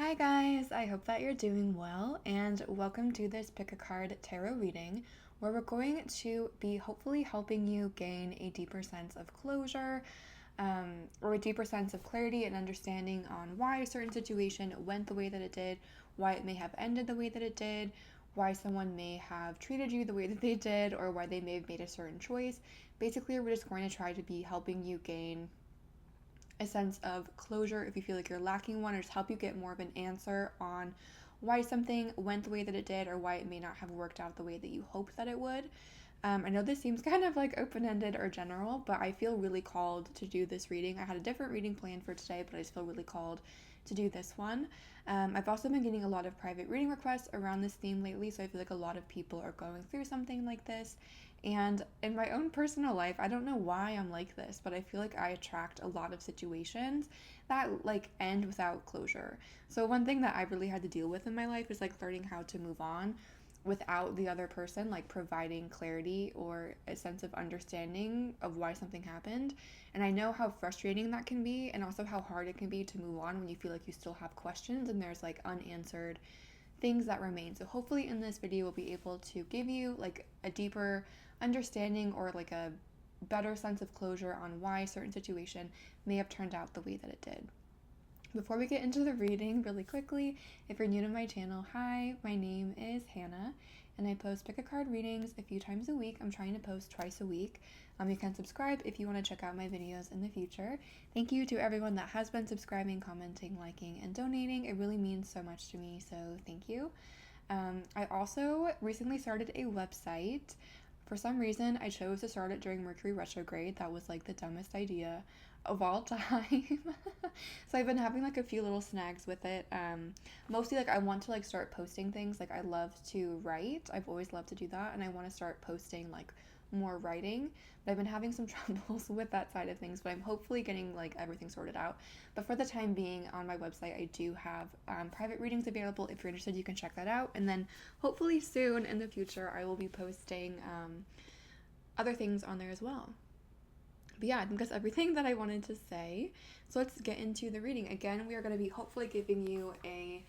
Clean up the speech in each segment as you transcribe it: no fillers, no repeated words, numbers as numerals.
Hi guys, I hope that you're doing well, and welcome to this Pick a Card tarot reading where we're going to be hopefully helping you gain a deeper sense of closure or a deeper sense of clarity and understanding on why a certain situation went the way that it did, why it may have ended the way that it did, why someone may have treated you the way that they did, or why they may have made a certain choice. Basically, we're just going to try to be helping you gain a sense of closure if you feel like you're lacking one, or just help you get more of an answer on why something went the way that it did or why it may not have worked out the way that you hoped that it would. I know this seems kind of like open-ended or general, but I feel really called to do this reading. I had a different reading planned for today, but I just feel really called to do this one. I've also been getting a lot of private reading requests around this theme lately, so I feel like a lot of people are going through something like this. And in my own personal life, I don't know why I'm like this, but I feel like I attract a lot of situations that end without closure. So one thing that I really had to deal with in my life is learning how to move on without the other person providing clarity or a sense of understanding of why something happened. And I know how frustrating that can be, and also how hard it can be to move on when you feel like you still have questions and there's unanswered things that remain. So hopefully in this video we'll be able to give you a deeper understanding or a better sense of closure on why a certain situation may have turned out the way that it did. Before we get into the reading, really quickly, if you're new to my channel, hi, my name is Hannah, and I post pick a card readings a few times a week. I'm trying to post twice a week. You can subscribe if you want to check out my videos in the future. Thank you to everyone that has been subscribing, commenting, liking, and donating. It really means so much to me, so thank you. I also recently started a website. For some reason, I chose to start it during Mercury retrograde. That was the dumbest idea of all time. So I've been having a few little snags with it. Mostly I want to start posting things. I love to write. I've always loved to do that, and I want to start posting more writing. But I've been having some troubles with that side of things, but I'm hopefully getting everything sorted out. But for the time being, on my website I do have private readings available. If you're interested, you can check that out, and then hopefully soon in the future I will be posting other things on there as well. But yeah, I think that's everything that I wanted to say. So let's get into the reading. Again, we are going to be hopefully giving you a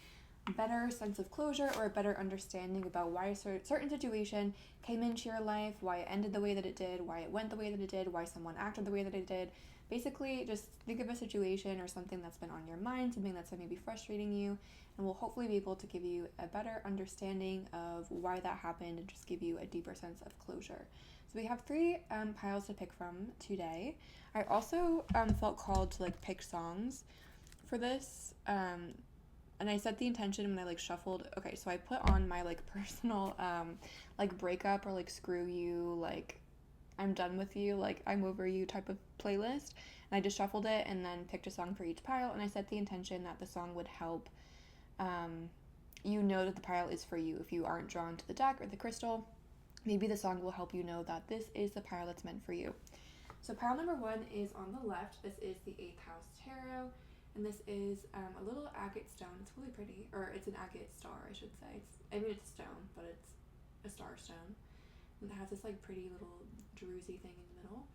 better sense of closure or a better understanding about why a certain situation came into your life, why it ended the way that it did, why it went the way that it did, why someone acted the way that it did. Basically, just think of a situation or something that's been on your mind, something that's maybe frustrating you, and we'll hopefully be able to give you a better understanding of why that happened and just give you a deeper sense of closure. So we have three piles to pick from today. I also felt called to pick songs for this, and I set the intention when I shuffled. Okay, so I put on my personal breakup or screw you, I'm done with you, I'm over you type of playlist, and I just shuffled it and then picked a song for each pile, and I set the intention that the song would help you know that the pile is for you. If you aren't drawn to the deck or the crystal, maybe the song will help you know that this is the pile that's meant for you. So pile number 1 is on the left. This is the 8th house tarot, and this is a little agate stone. It's really pretty, or it's an agate star, I should say. It's a stone, but it's a star stone. And it has this pretty little druzy thing in the middle.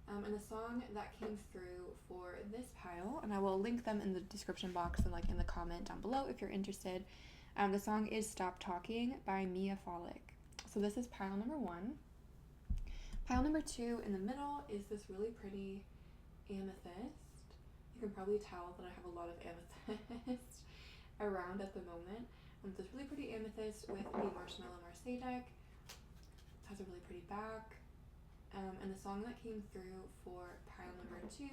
And the song that came through for this pile, and I will link them in the description box and in the comment down below if you're interested. The song is Stop Talking by Mia Folick. So this is pile number 1. Pile number 2 in the middle is this really pretty amethyst. You can probably tell that I have a lot of amethyst around at the moment. This really pretty amethyst with the marshmallow marseille deck. It has a really pretty back. And the song that came through for pile number 2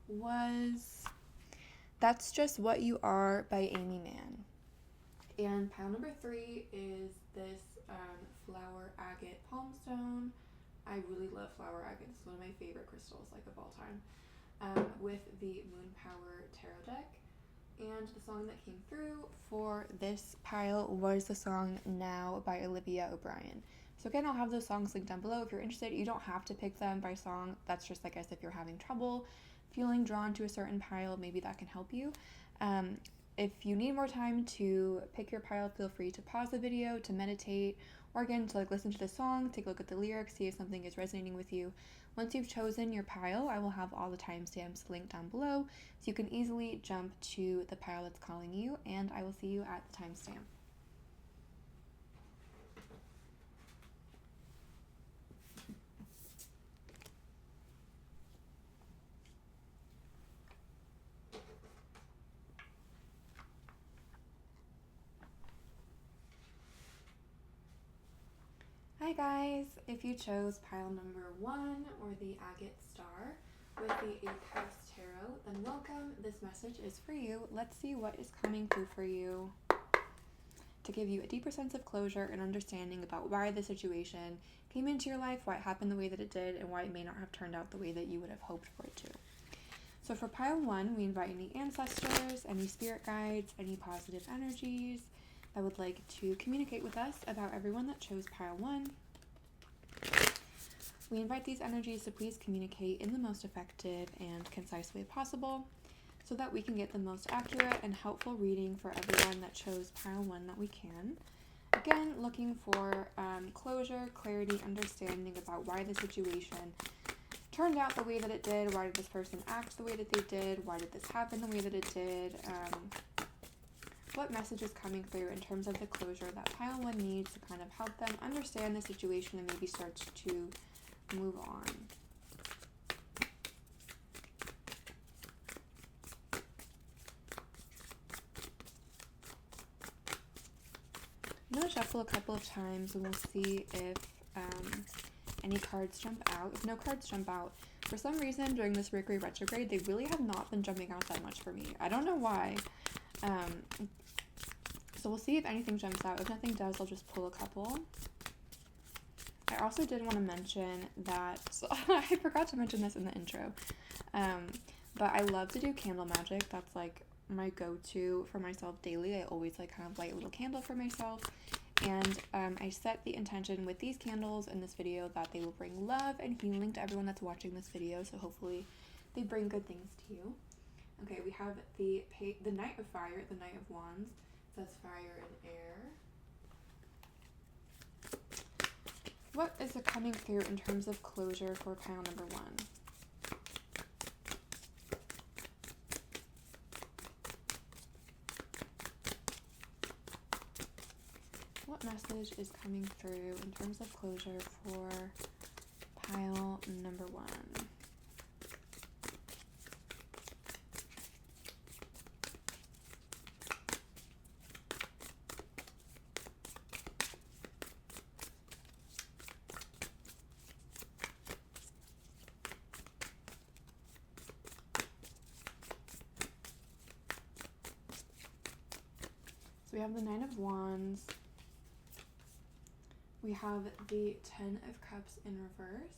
was That's Just What You Are by Amy Mann. And pile number 3 is this flower agate palm stone. I really love flower agate. It's one of my favorite crystals of all time. With the Moon Power Tarot deck. And the song that came through for this pile was the song Now by Olivia O'Brien. So again, I'll have those songs linked down below if you're interested. You don't have to pick them by song. That's just I guess if you're having trouble feeling drawn to a certain pile, maybe that can help you. If you need more time to pick your pile, feel free to pause the video to meditate, or again to listen to the song, take a look at the lyrics, see if something is resonating with you. Once you've chosen your pile, I will have all the timestamps linked down below so you can easily jump to the pile that's calling you, and I will see you at the timestamp. Hi guys! If you chose pile number 1 or the agate star with the 8 Cups Tarot, then welcome. This message is for you. Let's see what is coming through for you to give you a deeper sense of closure and understanding about why the situation came into your life, why it happened the way that it did, and why it may not have turned out the way that you would have hoped for it to. So for pile 1, we invite any ancestors, any spirit guides, any positive energies that would like to communicate with us about everyone that chose pile 1. We invite these energies to please communicate in the most effective and concise way possible so that we can get the most accurate and helpful reading for everyone that chose pile 1 that we can. Again, looking for closure, clarity, understanding about why the situation turned out the way that it did, why did this person act the way that they did, why did this happen the way that it did, what message is coming through in terms of the closure that pile 1 needs to kind of help them understand the situation and maybe start to move on. I'm going to shuffle a couple of times and we'll see if any cards jump out. If no cards jump out, for some reason during this Mercury retrograde, they really have not been jumping out that much for me. I don't know why. So we'll see if anything jumps out. If nothing does, I'll just pull a couple. I also did want to mention that, I forgot to mention this in the intro, but I love to do candle magic. That's like my go-to for myself daily. I always like kind of light a little candle for myself, and I set the intention with these candles in this video that they will bring love and healing to everyone that's watching this video, so hopefully they bring good things to you. Okay, we have the Knight of Fire, the Knight of Wands. It says fire and air. What is it coming through in terms of closure for pile number 1? What message is coming through in terms of closure for pile number 1? So we have the 9 of Wands. We have the 10 of Cups in reverse,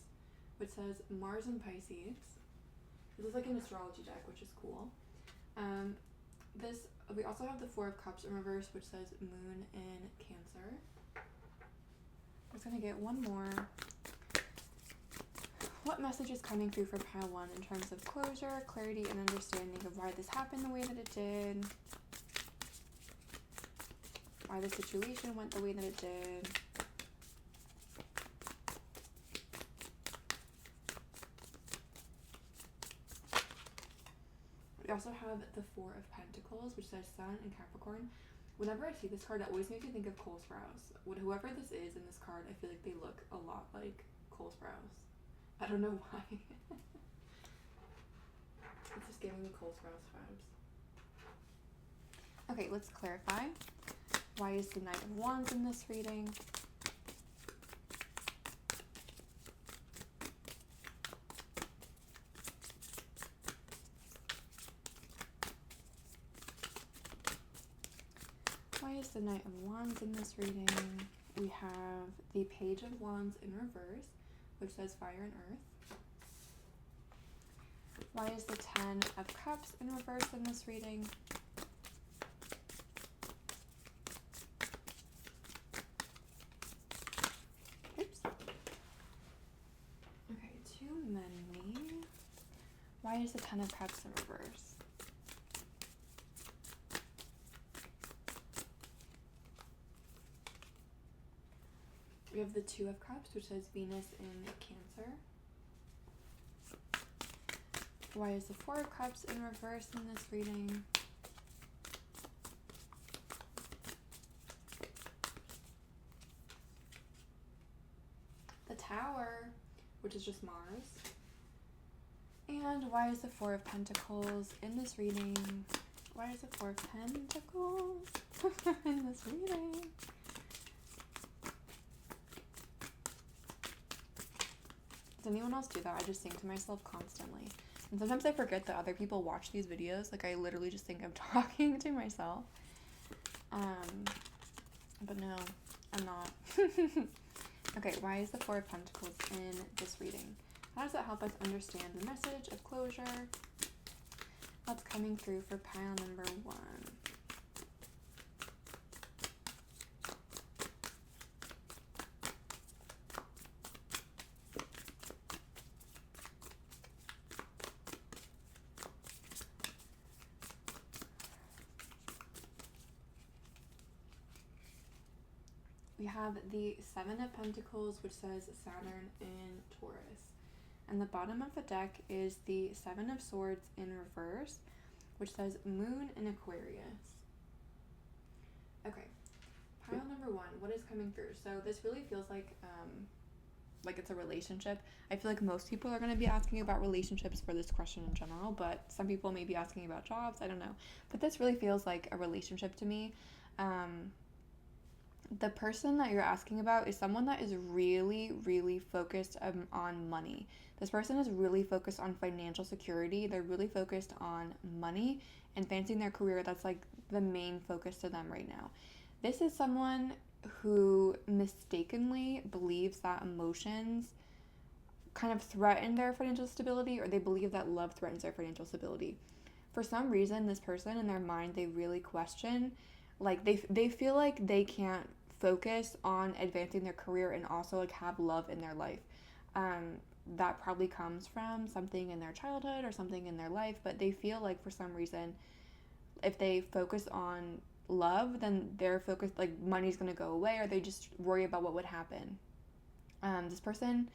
which says Mars and Pisces. This is like an astrology deck, which is cool. We also have the 4 of Cups in reverse, which says Moon in Cancer. I'm just gonna get one more. What message is coming through for pile 1 in terms of closure, clarity, and understanding of why this happened the way that it did? Why the situation went the way that it did? We also have the 4 of Pentacles, which says Sun and Capricorn. Whenever I see this card, it always makes me think of Cole Sprouse. Whoever this is in this card, I feel like they look a lot like Cole Sprouse. I don't know why. It's just giving me Cole Sprouse vibes. Okay, let's clarify. Why is the Knight of Wands in this reading? Why is the Knight of Wands in this reading? We have the Page of Wands in reverse, which says fire and earth. Why is the 10 of Cups in reverse in this reading? Oops. Okay, too many. Why is the 10 of Cups in reverse? We have the 2 of Cups, which says Venus in Cancer. Why is the Four of Cups in reverse in this reading? The Tower, which is just Mars. And why is the Four of Pentacles in this reading? Why is the Four of Pentacles in this reading? Does anyone else do that? I just think to myself constantly. And sometimes I forget that other people watch these videos. Like, I literally just think I'm talking to myself. But no, I'm not. Okay, why is the Four of Pentacles in this reading? How does that help us understand the message of closure that's coming through for pile number 1? We have the Seven of Pentacles, which says Saturn in Taurus. And the bottom of the deck is the Seven of Swords in reverse, which says Moon in Aquarius. Okay, pile number 1, what is coming through? So this really feels like it's a relationship. I feel like most people are going to be asking about relationships for this question in general, but some people may be asking about jobs, I don't know. But this really feels like a relationship to me. The person that you're asking about is someone that is really, really focused on money. This person is really focused on financial security. They're really focused on money and advancing their career. That's like the main focus to them right now. This is someone who mistakenly believes that emotions kind of threaten their financial stability, or they believe that love threatens their financial stability. For some reason, this person in their mind, they really question, like they feel like they can't focus on advancing their career and also like have love in their life. That probably comes from something in their childhood or something in their life, but they feel like for some reason, if they focus on love, then they're focused, like money's gonna go away, or they just worry about what would happen. This person,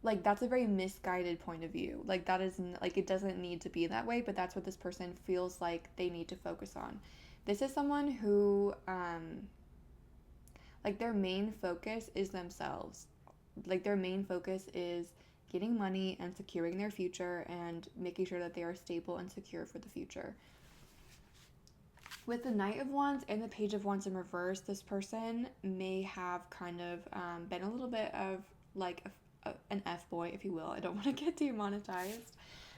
like, that's a very misguided point of view. Like, that is, like, it doesn't need to be that way, but that's what this person feels like they need to focus on. This is someone who, like, their main focus is themselves. Like, their main focus is getting money and securing their future and making sure that they are stable and secure for the future. With the Knight of Wands and the Page of Wands in reverse, this person may have kind of been a little bit of like an F-boy, if you will. I don't want to get demonetized.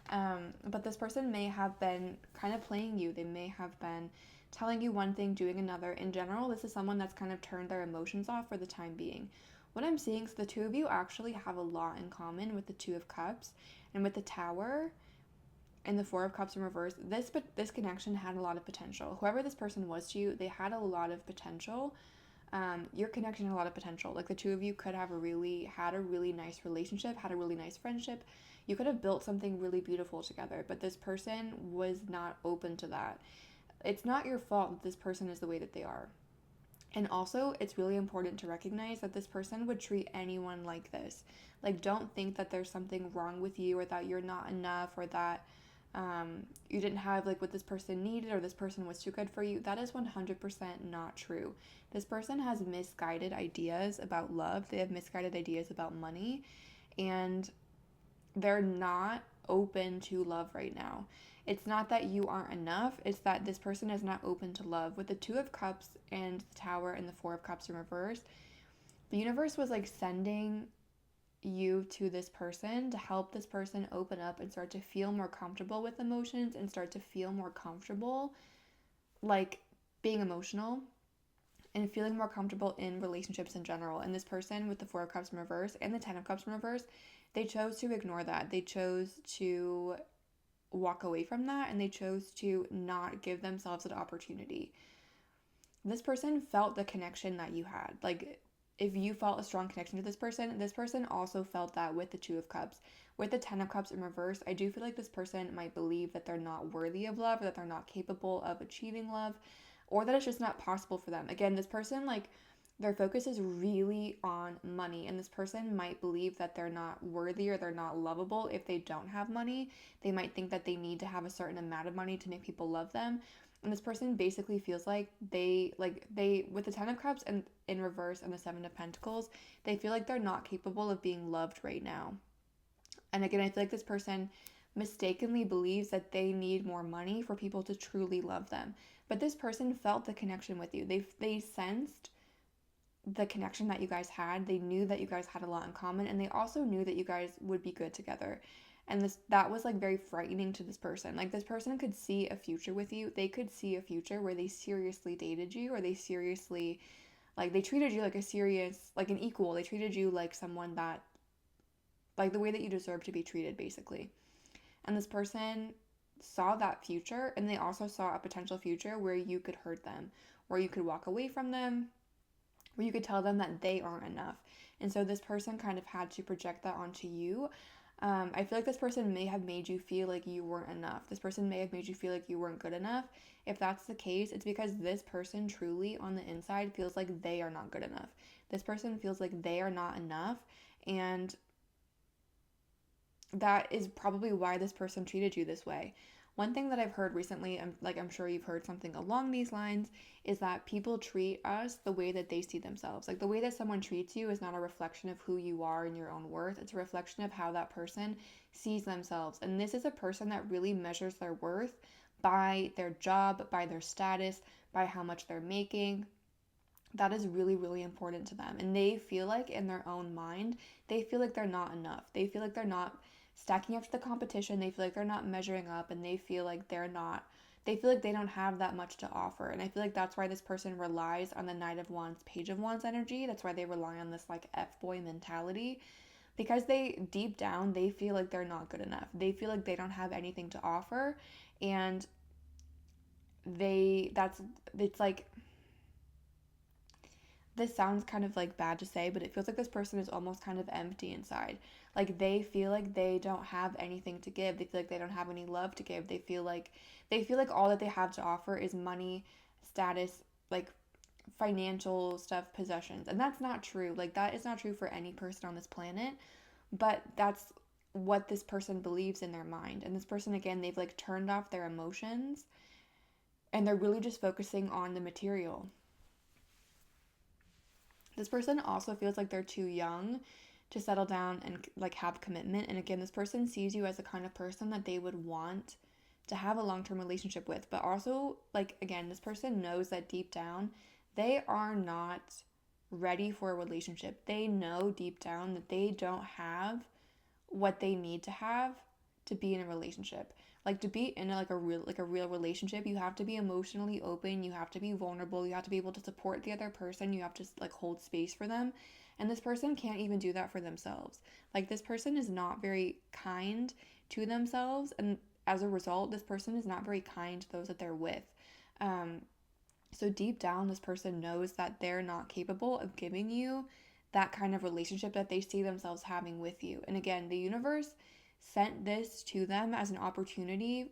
But this person may have been kind of playing you. They may have been telling you one thing, doing another. In general, this is someone that's kind of turned their emotions off for the time being. What I'm seeing is the two of you actually have a lot in common with the Two of Cups and with the Tower and the Four of Cups in reverse. This connection had a lot of potential. Whoever this person was to you, they had a lot of potential. Your connection had a lot of potential. Like, the two of you could have had a really nice relationship, had a really nice friendship. You could have built something really beautiful together, but this person was not open to that. It's not your fault that this person is the way that they are. And also, it's really important to recognize that this person would treat anyone like this. Like, don't think that there's something wrong with you, or that you're not enough, or that you didn't have like what this person needed, or this person was too good for you. That is 100% not true. This person has misguided ideas about love. They have misguided ideas about money, and they're not open to love right now. It's not that you aren't enough, it's that this person is not open to love. With the Two of Cups and the Tower and the Four of Cups in reverse, the universe was like sending you to this person to help this person open up and start to feel more comfortable with emotions and start to feel more comfortable like being emotional and feeling more comfortable in relationships in general. And this person with the Four of Cups in reverse and the Ten of Cups in reverse, they chose to ignore that. They chose to walk away from that, and they chose to not give themselves an opportunity. This person felt the connection that you had. Like, if you felt a strong connection to this person also felt that with the Two of Cups. With the Ten of Cups in reverse, I do feel like this person might believe that they're not worthy of love, or that they're not capable of achieving love, or that it's just not possible for them. Again, this person, like, their focus is really on money, and this person might believe that they're not worthy or they're not lovable if they don't have money. They might think that they need to have a certain amount of money to make people love them. And this person basically feels like they with the 10 of cups and in reverse and the 7 of pentacles, they feel like they're not capable of being loved right now. And again, I feel like this person mistakenly believes that they need more money for people to truly love them. But this person felt the connection with you. They sensed the connection that you guys had. They knew that you guys had a lot in common, and they also knew that you guys would be good together. And that was like very frightening to this person. Like, this person could see a future with you. They could see a future where they seriously dated you, or they seriously, like, they treated you like a serious, like an equal. They treated you like someone that, like, the way that you deserve to be treated, basically. And this person saw that future, and they also saw a potential future where you could hurt them, where you could walk away from them, where you could tell them that they aren't enough. And so this person kind of had to project that onto you. I feel like this person may have made you feel like you weren't enough. This person may have made you feel like you weren't good enough. If that's the case, it's because this person truly on the inside feels like they are not good enough. This person feels like they are not enough, and that is probably why this person treated you this way. One thing that I've heard recently, I'm sure you've heard something along these lines, is that people treat us the way that they see themselves. Like, the way that someone treats you is not a reflection of who you are and your own worth. It's a reflection of how that person sees themselves. And this is a person that really measures their worth by their job, by their status, by how much they're making. That is really, really important to them. And they feel like in their own mind, they feel like they're not enough. They feel like they're not stacking up to the competition. They feel like they're not measuring up, and they feel like they feel like they don't have that much to offer. And I feel like that's why this person relies on the Knight of Wands, Page of Wands energy. That's why they rely on this like F-boy mentality, because deep down, they feel like they're not good enough. They feel like they don't have anything to offer. And it's like, this sounds kind of like bad to say, but it feels like this person is almost kind of empty inside. Like, they feel like they don't have anything to give. They feel like they don't have any love to give. They feel like all that they have to offer is money, status, like financial stuff, possessions. And that's not true. Like, that is not true for any person on this planet, but that's what this person believes in their mind. And this person, again, they've like turned off their emotions, and they're really just focusing on the material. This person also feels like they're too young to settle down and like have commitment. And again, this person sees you as the kind of person that they would want to have a long-term relationship with. But also, like, again, this person knows that deep down they are not ready for a relationship. They know deep down that they don't have what they need to have to be in a relationship. Like, to be in a real relationship, you have to be emotionally open, you have to be vulnerable, you have to be able to support the other person, you have to like hold space for them. And this person can't even do that for themselves. Like, this person is not very kind to themselves, and as a result, this person is not very kind to those that they're with. So deep down, this person knows that they're not capable of giving you that kind of relationship that they see themselves having with you. And again, the universe sent this to them as an opportunity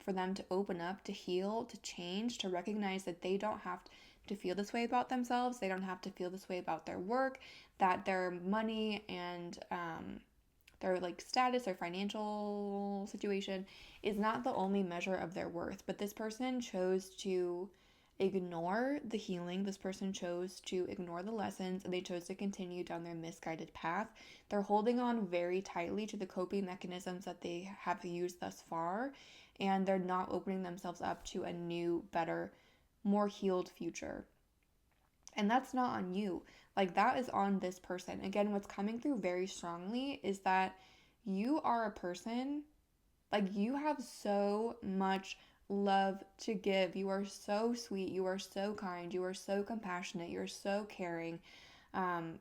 for them to open up, to heal, to change, to recognize that they don't have to feel this way about themselves. They don't have to feel this way about their work, that their money and their like status or financial situation is not the only measure of their worth. But this person chose to ignore the healing. This person chose to ignore the lessons, and they chose to continue down their misguided path. They're holding on very tightly to the coping mechanisms that they have used thus far, and they're not opening themselves up to a new, better, more healed future. And that's not on you. Like, that is on this person. Again, what's coming through very strongly is that you are a person, like, you have so much love to give. You are so sweet. You are so kind. You are so compassionate. You're so caring. Um,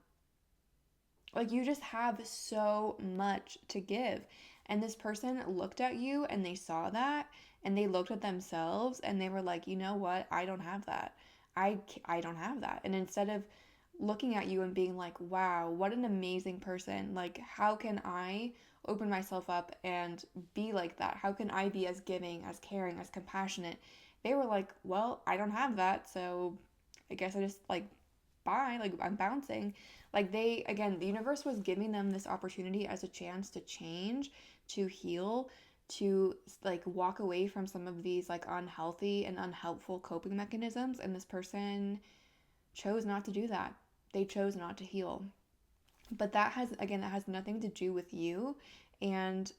like, you just have so much to give. And this person looked at you and they saw that, and they looked at themselves and they were like, you know what? I don't have that. I don't have that. And instead of looking at you and being like, wow, what an amazing person. Like, how can I open myself up and be like that? How can I be as giving, as caring, as compassionate? They were like, well, I don't have that, so I guess I just like bye, like I'm bouncing. Like they, again, the universe was giving them this opportunity as a chance to change, to heal, to like walk away from some of these like unhealthy and unhelpful coping mechanisms. And this person chose not to do that. They chose not to heal. But that has nothing to do with you. And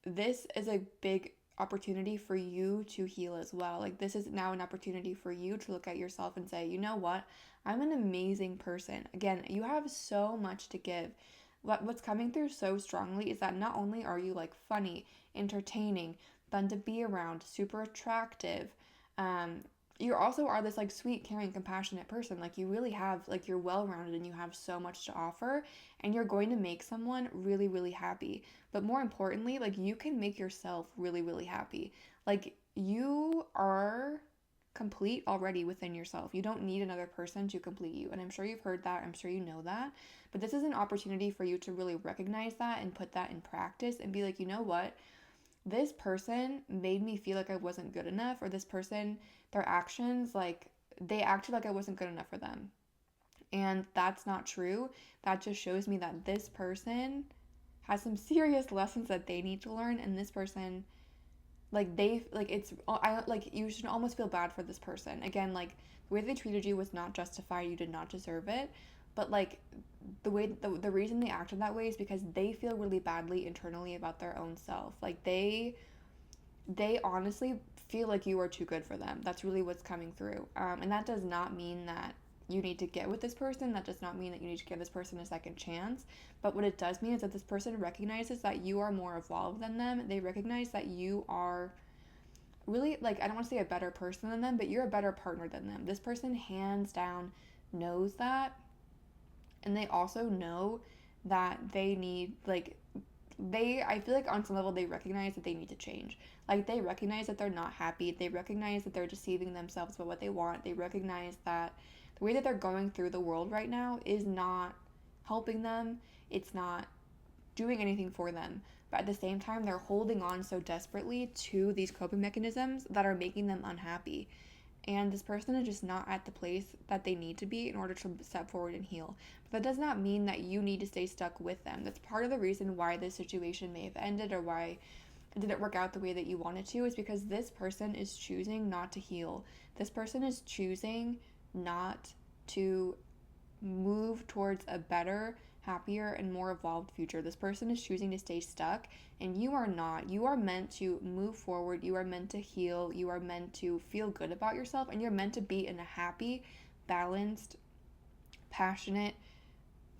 this is a big opportunity for you to heal as well. Like this is now an opportunity for you to look at yourself and say, you know what? I'm an amazing person. Again, you have so much to give. What's coming through so strongly is that not only are you like funny, entertaining, fun to be around, super attractive, you also are this like sweet, caring, compassionate person. Like you really have, like you're well-rounded and you have so much to offer, and you're going to make someone really, really happy. But more importantly, like you can make yourself really, really happy. Like you are complete already within yourself. You don't need another person to complete you. And I'm sure you've heard that. I'm sure you know that. But this is an opportunity for you to really recognize that and put that in practice and be like, you know what? This person made me feel like I wasn't good enough, or this person, their actions, like they acted like I wasn't good enough for them. And that's not true. That just shows me that this person has some serious lessons that they need to learn, and this person, like they, like it's, I like you should almost feel bad for this person. Again, like the way they treated you was not justified. You did not deserve it. But like the reason they acted that way is because they feel really badly internally about their own self. Like they honestly feel like you are too good for them. That's really what's coming through. And that does not mean that you need to get with this person. That does not mean that you need to give this person a second chance. But what it does mean is that this person recognizes that you are more evolved than them. They recognize that you are really, like, I don't want to say a better person than them, but you're a better partner than them. This person hands down knows that. And they also know that they need, like, I feel like on some level they recognize that they need to change. Like they recognize that they're not happy. They recognize that they're deceiving themselves about what they want. They recognize that the way that they're going through the world right now is not helping them. It's not doing anything for them. But at the same time, they're holding on so desperately to these coping mechanisms that are making them unhappy. And this person is just not at the place that they need to be in order to step forward and heal. But that does not mean that you need to stay stuck with them. That's part of the reason why this situation may have ended, or why it didn't work out the way that you wanted to, is because this person is choosing not to heal. This person is choosing not to move towards a better, happier, and more evolved future. This person is choosing to stay stuck, and you are not. You are meant to move forward. You are meant to heal. You are meant to feel good about yourself, and you're meant to be in a happy, balanced, passionate,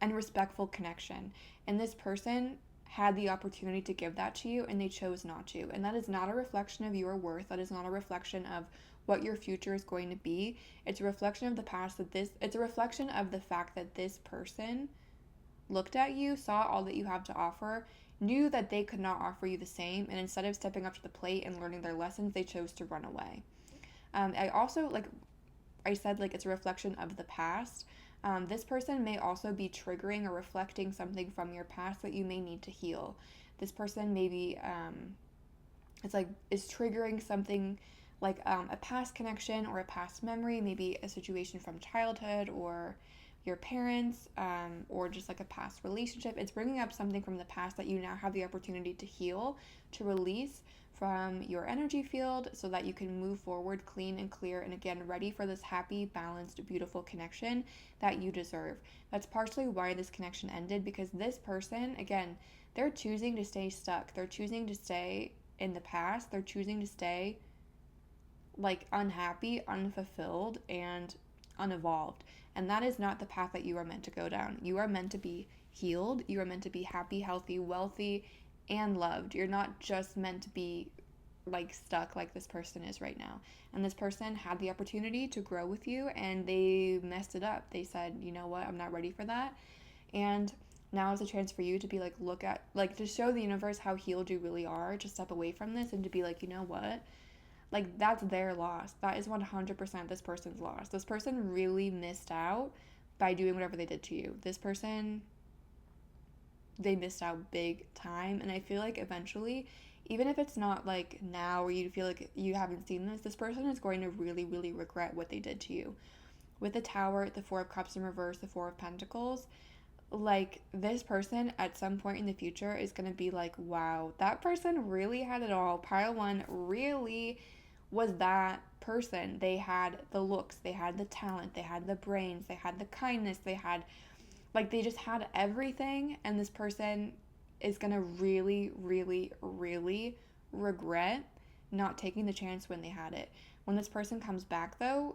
and respectful connection. And this person had the opportunity to give that to you, and they chose not to. And that is not a reflection of your worth. That is not a reflection of what your future is going to be. It's a reflection of the past, it's a reflection of the fact that this person looked at you, saw all that you have to offer, knew that they could not offer you the same, and instead of stepping up to the plate and learning their lessons, they chose to run away. I also, like I said, like it's a reflection of the past. This person may also be triggering or reflecting something from your past that you may need to heal. This person maybe is triggering something like a past connection or a past memory, maybe a situation from childhood or your parents, or just like a past relationship. It's bringing up something from the past that you now have the opportunity to heal, to release from your energy field, so that you can move forward clean and clear, and again ready for this happy, balanced, beautiful connection that you deserve. That's partially why this connection ended, because this person, again, they're choosing to stay stuck. They're choosing to stay in the past. They're choosing to stay like unhappy, unfulfilled, and unevolved. And that is not the path that you are meant to go down. You are meant to be healed. You are meant to be happy, healthy, wealthy, and loved. You're not just meant to be like stuck like this person is right now. And this person had the opportunity to grow with you, and they messed it up. They said, you know what, I'm not ready for that. And now is a chance for you to be like, look at, like, to show the universe how healed you really are, to step away from this and to be like, you know what, like that's their loss. That is 100% this person's loss. This person really missed out by doing whatever they did to you. This person, they missed out big time. And I feel like eventually, even if it's not like now or you feel like you haven't seen this person is going to really, really regret what they did to you. with the Tower, the Four of Cups in reverse, the Four of Pentacles, like, this person at some point in the future is going to be like, wow, that person really had it all. Pile 1 really was that person. They had the looks, they had the talent, they had the brains, they had the kindness, they had, like, they just had everything. And this person is going to really, really, really regret not taking the chance when they had it. When this person comes back, though,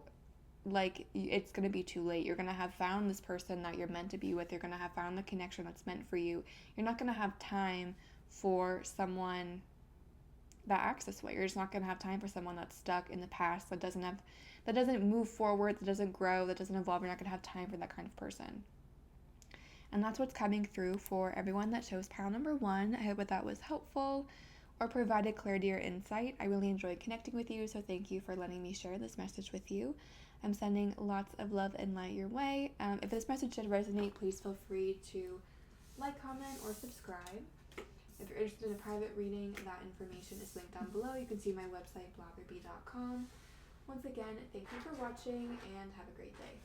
like, it's going to be too late. You're going to have found this person that you're meant to be with. You're going to have found the connection that's meant for you. You're not going to have time for someone that acts this way. You're just not going to have time for someone that's stuck in the past, that doesn't move forward, that doesn't grow, that doesn't evolve. You're not going to have time for that kind of person. And that's what's coming through for everyone that chose pile number 1. I hope that was helpful or provided clarity or insight. I really enjoyed connecting with you, so thank you for letting me share this message with you. I'm sending lots of love and light your way. If this message did resonate, please feel free to like, comment, or subscribe. If you're interested in a private reading, that information is linked down below. You can see my website, bloggerbee.com. Once again, thank you for watching and have a great day.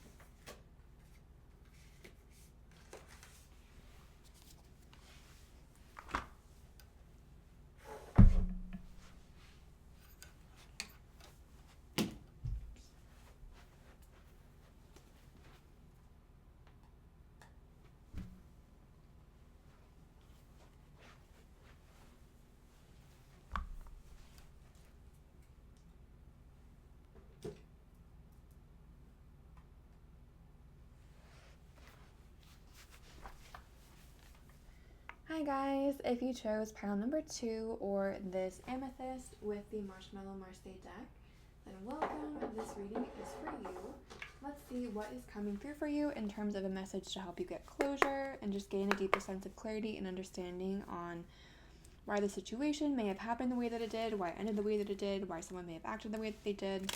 Hi guys, if you chose pile number 2 or this amethyst with the marshmallow marseille deck, then welcome. This reading is for you. Let's see what is coming through for you in terms of a message to help you get closure and just gain a deeper sense of clarity and understanding on why the situation may have happened the way that it did, why it ended the way that it did, why someone may have acted the way that they did.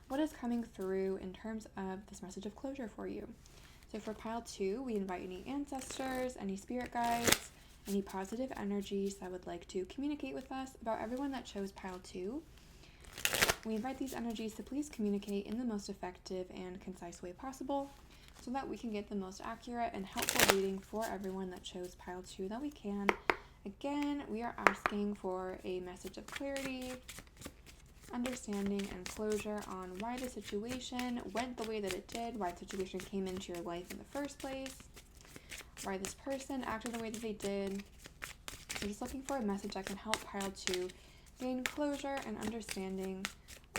What is coming through in terms of this message of closure for you? So for pile 2, we invite any ancestors, any spirit guides, any positive energies that would like to communicate with us about everyone that chose pile 2. We invite these energies to please communicate in the most effective and concise way possible so that we can get the most accurate and helpful reading for everyone that chose pile 2 that we can. Again, we are asking for a message of clarity, understanding, and closure on why the situation went the way that it did, why the situation came into your life in the first place, why this person acted the way that they did. So just looking for a message that can help pile 2 gain closure and understanding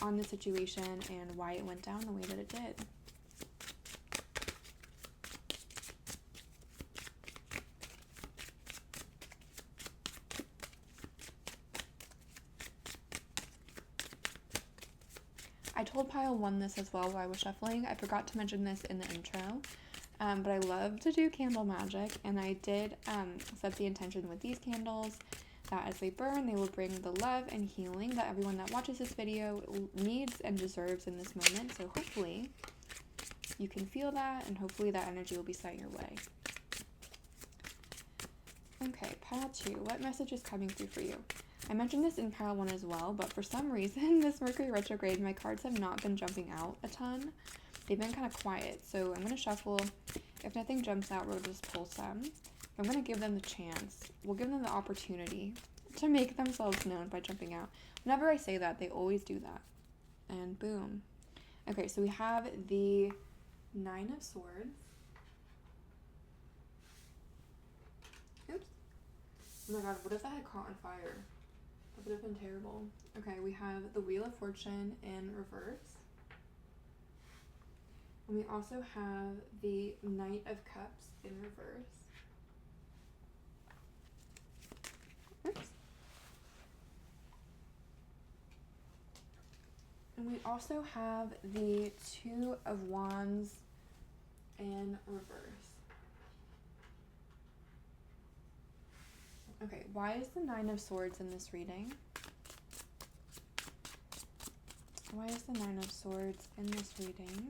on the situation and why it went down the way that it did. I told pile 1 this as well while I was shuffling. I forgot to mention this in the intro, but I love to do candle magic, and I did set the intention with these candles that as they burn, they will bring the love and healing that everyone that watches this video needs and deserves in this moment. So hopefully you can feel that, and hopefully that energy will be sent your way. Okay, pile 2, what message is coming through for you? I mentioned this in pile 1 as well, but for some reason, this Mercury retrograde, my cards have not been jumping out a ton. They've been kind of quiet, so I'm going to shuffle. If nothing jumps out, we'll just pull some. I'm going to give them the chance. We'll give them the opportunity to make themselves known by jumping out. Whenever I say that, they always do that. And boom. Okay, so we have the 9 of Swords. Oops. Oh my god, what if that had caught on fire? That would have been terrible. Okay, we have the Wheel of Fortune in reverse. And we also have the Knight of Cups in reverse. Oops. And we also have the Two of Wands in reverse. Okay, why is the 9 of Swords in this reading? Why is the 9 of Swords in this reading?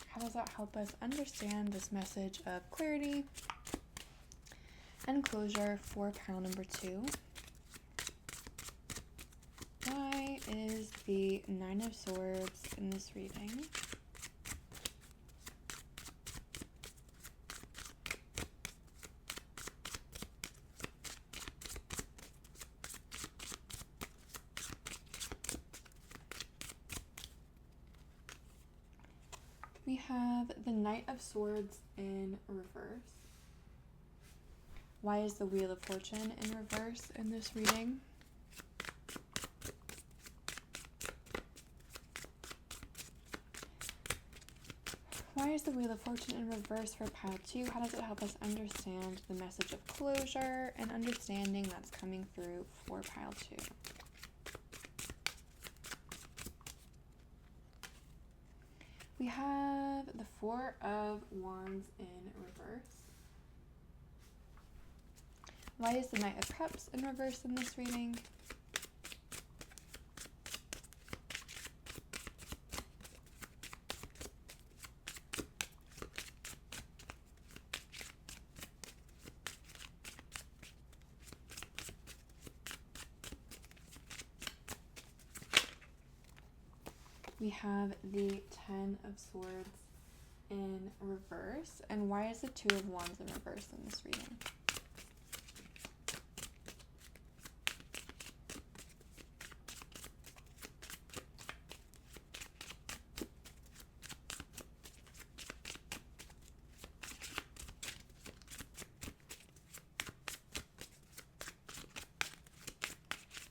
How does that help us understand this message of clarity and closure for pile number 2? Why is the Nine of Swords in this reading? We have the Knight of Swords in reverse. Why is the Wheel of Fortune in reverse in this reading? Why is the Wheel of Fortune in reverse for pile 2? How does it help us understand the message of closure and understanding that's coming through for pile 2? We have the Four of Wands in reverse. Why is the Knight of Cups in reverse in this reading? We have the Ten of Swords in reverse. And why is the Two of Wands in reverse in this reading?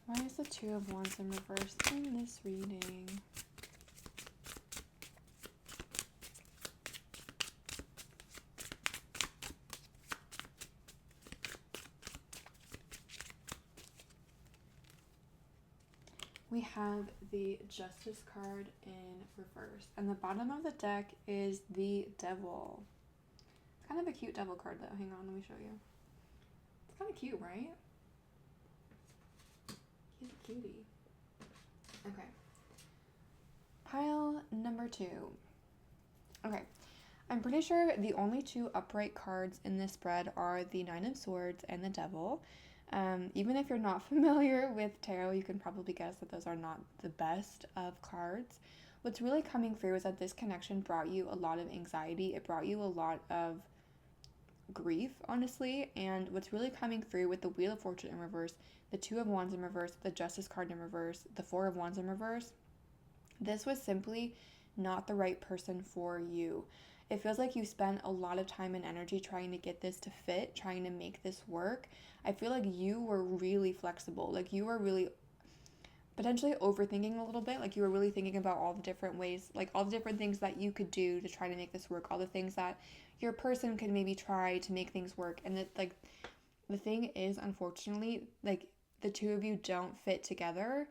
Why is the Two of Wands in reverse in this reading? We have the Justice card in reverse. And the bottom of the deck is the Devil. It's kind of a cute devil card though. Hang on, let me show you. It's kind of cute, right? He's a cutie. Okay. Pile number 2. Okay. I'm pretty sure the only 2 upright cards in this spread are the Nine of Swords and the Devil. Even if you're not familiar with tarot, you can probably guess that those are not the best of cards. What's really coming through is that this connection brought you a lot of anxiety. It brought you a lot of grief, honestly. And what's really coming through with the Wheel of Fortune in reverse, the Two of Wands in reverse, the Justice card in reverse, the Four of Wands in reverse, this was simply not the right person for you. It feels like you spent a lot of time and energy trying to get this to fit, trying to make this work. I feel like you were really flexible. Like you were really potentially overthinking a little bit. Like you were really thinking about all the different ways, like all the different things that you could do to try to make this work, all the things that your person could maybe try to make things work. And that, like, the thing is, unfortunately, like the two of you don't fit together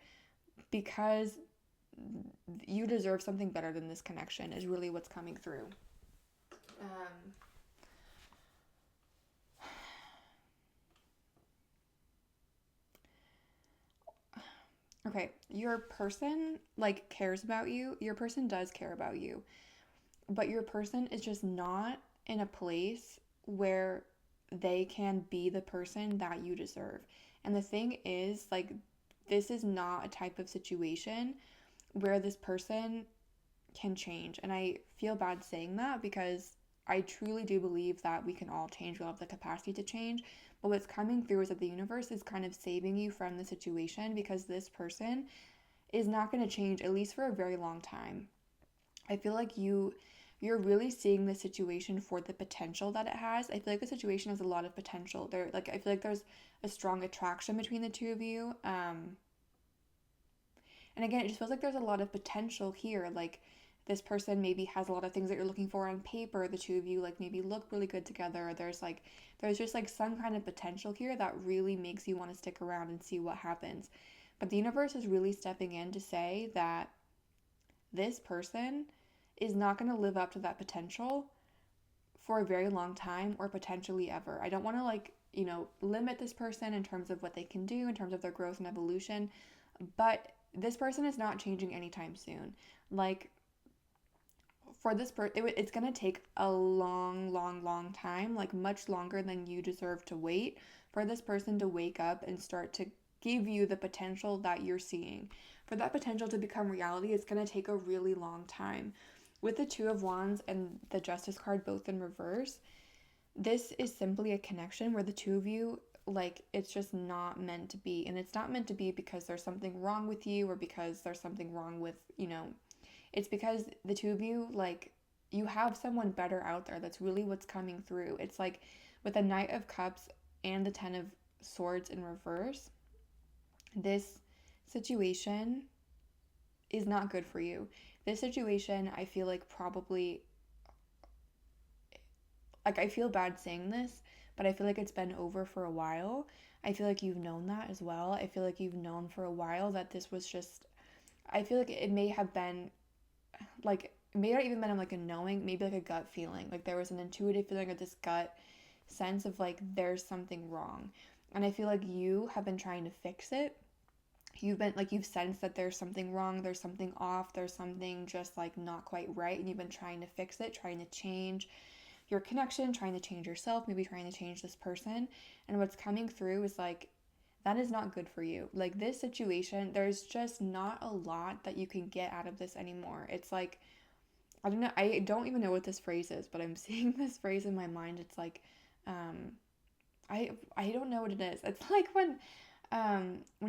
because you deserve something better than this connection is really what's coming through. Okay, your person, like, cares about you. Your person does care about you. But your person is just not in a place where they can be the person that you deserve. And the thing is, like, this is not a type of situation where this person can change. And I feel bad saying that because I truly do believe that we can all change. We'll have the capacity to change. But what's coming through is that the universe is kind of saving you from the situation because this person is not going to change, at least for a very long time. I feel like you're really seeing the situation for the potential that it has. I feel like the situation has a lot of potential. I feel like there's a strong attraction between the two of you. And again, it just feels like there's a lot of potential here. Like, this person maybe has a lot of things that you're looking for on paper. The two of you, like, maybe look really good together. There's just like some kind of potential here that really makes you want to stick around and see what happens. But the universe is really stepping in to say that this person is not going to live up to that potential for a very long time or potentially ever. I don't want to limit this person in terms of what they can do, in terms of their growth and evolution, but this person is not changing anytime soon. Like, for this person, it's going to take a long time, like much longer than you deserve to wait, for this person to wake up and start to give you the potential that you're seeing. For that potential to become reality, it's going to take a really long time. With the Two of Wands and the Justice card both in reverse, this is simply a connection where the two of you, like, it's just not meant to be. And it's not meant to be because there's something wrong with you or because there's something wrong with, it's because the two of you, like, you have someone better out there. That's really what's coming through. It's like with the Knight of Cups and the Ten of Swords in reverse, this situation is not good for you. This situation, I feel like probably, like, I feel bad saying this, but I feel like it's been over for a while. I feel like you've known that as well. I feel like you've known for a while that this was just, I feel like it may have been, like, it may not even been like a knowing, maybe like a gut feeling. Like there was an intuitive feeling of this gut sense of like, there's something wrong. And I feel like you have been trying to fix it. You've been like, you've sensed that there's something wrong, there's something off, there's something just like not quite right. And you've been trying to fix it, trying to change your connection, trying to change yourself, maybe trying to change this person. And what's coming through is like, that is not good for you. Like this situation, there's just not a lot that you can get out of this anymore. It's like, I don't even know what this phrase is, but I'm seeing this phrase in my mind. It's like, I don't know what it is. It's like when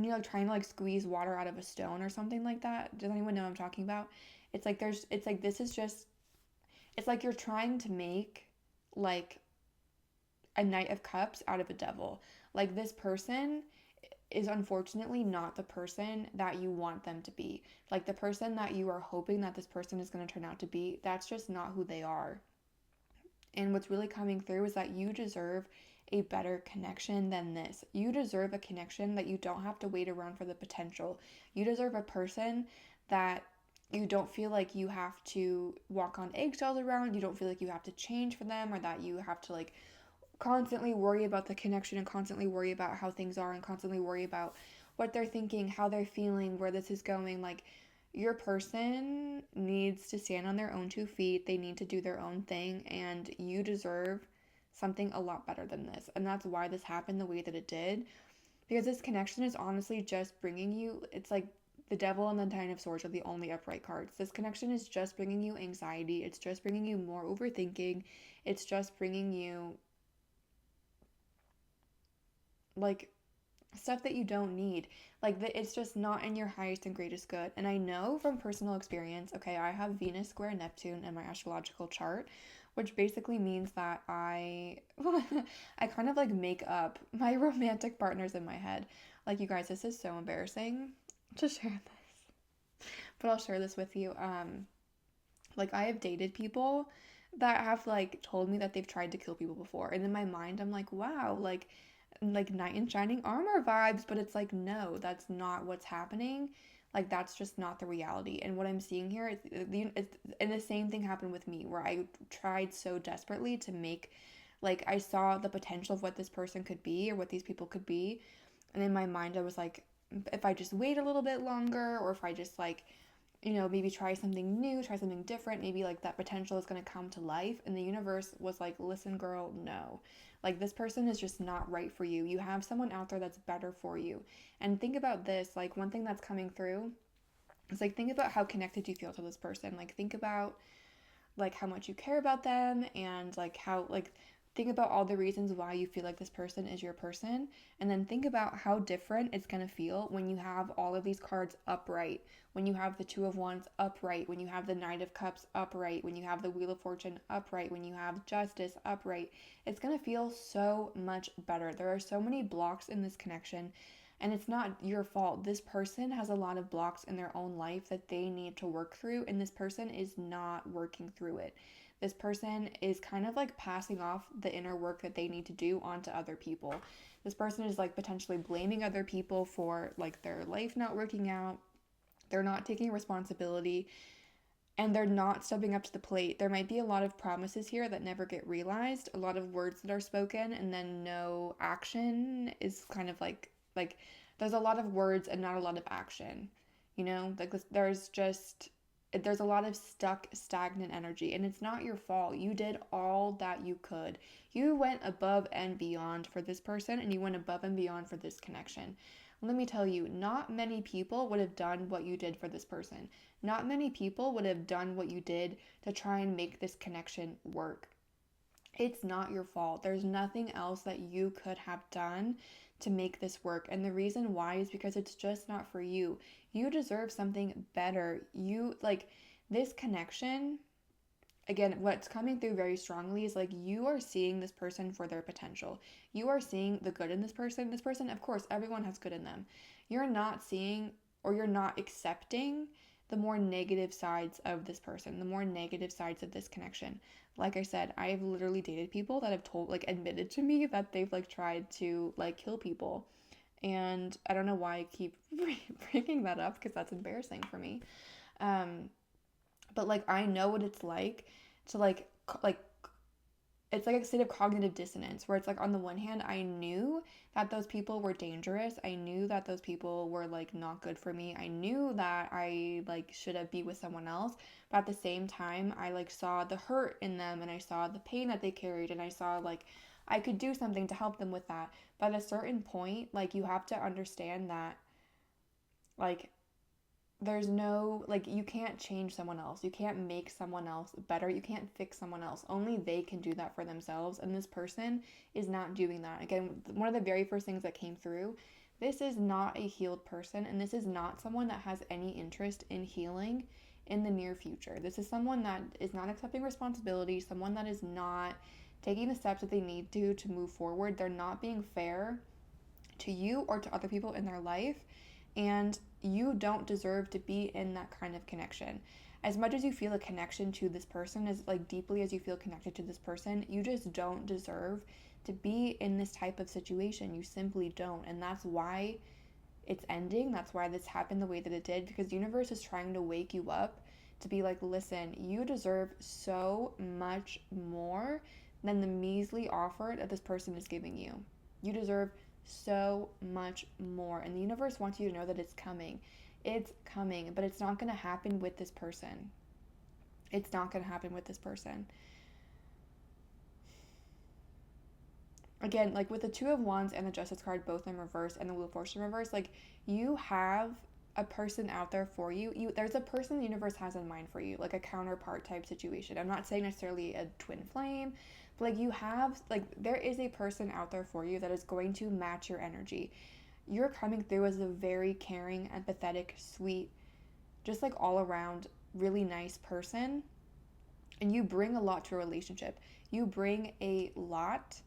you're like trying to like squeeze water out of a stone or something like that. Does anyone know what I'm talking about? It's like this is just, it's like you're trying to make like a Knight of Cups out of a devil. Like this person is unfortunately not the person that you want them to be. Like the person that you are hoping that this person is going to turn out to be, that's just not who they are. And what's really coming through is that you deserve a better connection than this. You deserve a connection that you don't have to wait around for the potential. You deserve a person that you don't feel like you have to walk on eggshells around. You don't feel like you have to change for them, or that you have to like constantly worry about the connection and constantly worry about how things are and constantly worry about what they're thinking, how they're feeling, where this is going. Like your person needs to stand on their own 2 feet. They need to do their own thing, and you deserve something a lot better than this. And that's why this happened the way that it did, because this connection is honestly just bringing you, it's like the Devil and the Nine of Swords are the only upright cards. This connection is just bringing you anxiety. It's just bringing you more overthinking. It's just bringing you like stuff that you don't need. Like it's just not in your highest and greatest good. And I know from personal experience, okay, I have Venus square Neptune in my astrological chart, which basically means that I I kind of like make up my romantic partners in my head. Like you guys, this is so embarrassing to share this. But I'll share this with you. Like I have dated people that have like told me that they've tried to kill people before. And in my mind I'm like, wow, like knight in shining armor vibes, but it's like, no, that's not what's happening. Like that's just not the reality. And what I'm seeing here and the same thing happened with me, where I tried so desperately to make, like I saw the potential of what this person could be or what these people could be, and in my mind I was like, if I just wait a little bit longer, or if I just like, maybe try something new, try something different, maybe like that potential is going to come to life. And the universe was like, listen, girl, no. Like this person is just not right for you. You have someone out there that's better for you. And think about this, like one thing that's coming through is like, think about how connected you feel to this person. Like think about like how much you care about them, and like how like think about all the reasons why you feel like this person is your person, and then think about how different it's going to feel when you have all of these cards upright, when you have the Two of Wands upright, when you have the Knight of Cups upright, when you have the Wheel of Fortune upright, when you have Justice upright. It's going to feel so much better. There are so many blocks in this connection, and it's not your fault. This person has a lot of blocks in their own life that they need to work through, and this person is not working through it. This person is kind of like passing off the inner work that they need to do onto other people. This person is like potentially blaming other people for like their life not working out. They're not taking responsibility, and they're not stepping up to the plate. There might be a lot of promises here that never get realized, a lot of words that are spoken and then no action is kind of like there's a lot of words and not a lot of action. Like there's just there's a lot of stuck, stagnant energy, and it's not your fault. You did all that you could. You went above and beyond for this person, and you went above and beyond for this connection. Let me tell you, not many people would have done what you did for this person. Not many people would have done what you did to try and make this connection work. It's not your fault. There's nothing else that you could have done to make this work. And the reason why is because it's just not for you. You deserve something better. You like this connection. Again, what's coming through very strongly is like you are seeing this person for their potential. You are seeing the good in this person. This person, of course, everyone has good in them. You're not seeing or you're not accepting the more negative sides of this person, the more negative sides of this connection. Like I said, I've literally dated people that have admitted to me that they've tried to kill people. And I don't know why I keep bringing that up because that's embarrassing for me. But I know what it's like to it's like a state of cognitive dissonance where it's on the one hand, I knew that those people were dangerous. I knew that those people were not good for me. I knew that I should have been with someone else. But at the same time, I saw the hurt in them and I saw the pain that they carried and I saw I could do something to help them with that. But at a certain point, you have to understand that there's no you can't change someone else. You can't make someone else better. You can't fix someone else. Only they can do that for themselves, and this person is not doing that. Again, one of the very first things that came through, this is not a healed person, and this is not someone that has any interest in healing in the near future. This is someone that is not accepting responsibility, someone that is not taking the steps that they need to move forward. They're not being fair to you or to other people in their life, and you don't deserve to be in that kind of connection. As much as you feel a connection to this person, as deeply as you feel connected to this person, you just don't deserve to be in this type of situation. You simply don't. And that's why it's ending. That's why this happened the way that it did, because the universe is trying to wake you up to be listen, you deserve so much more than the measly offer that this person is giving you. You deserve so much more, and the universe wants you to know that it's coming. It's coming, but it's not going to happen with this person. It's not going to happen with this person. Again, with the Two of Wands and the Justice card both in reverse and the Wheel of Fortune in reverse, you have a person out there for you. There's a person the universe has in mind for you, a counterpart type situation. I'm not saying necessarily a twin flame, but you have there is a person out there for you that is going to match your energy. You're coming through as a very caring, empathetic, sweet, just all around really nice person, and you bring a lot to a relationship. You bring a lot.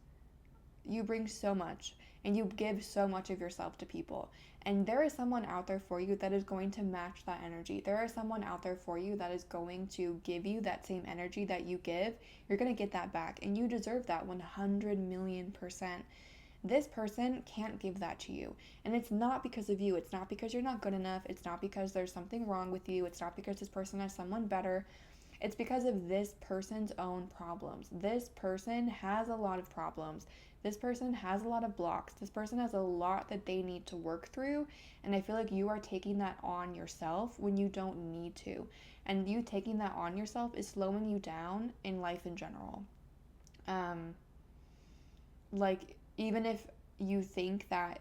You bring so much, and you give so much of yourself to people. And there is someone out there for you that is going to match that energy. There is someone out there for you that is going to give you that same energy that you give. You're going to get that back, and you deserve that 100,000,000%. This person can't give that to you. And it's not because of you. It's not because you're not good enough. It's not because there's something wrong with you. It's not because this person has someone better. It's because of this person's own problems. This person has a lot of problems. This person has a lot of blocks. This person has a lot that they need to work through. And I feel like you are taking that on yourself when you don't need to. And you taking that on yourself is slowing you down in life in general. Even if you think that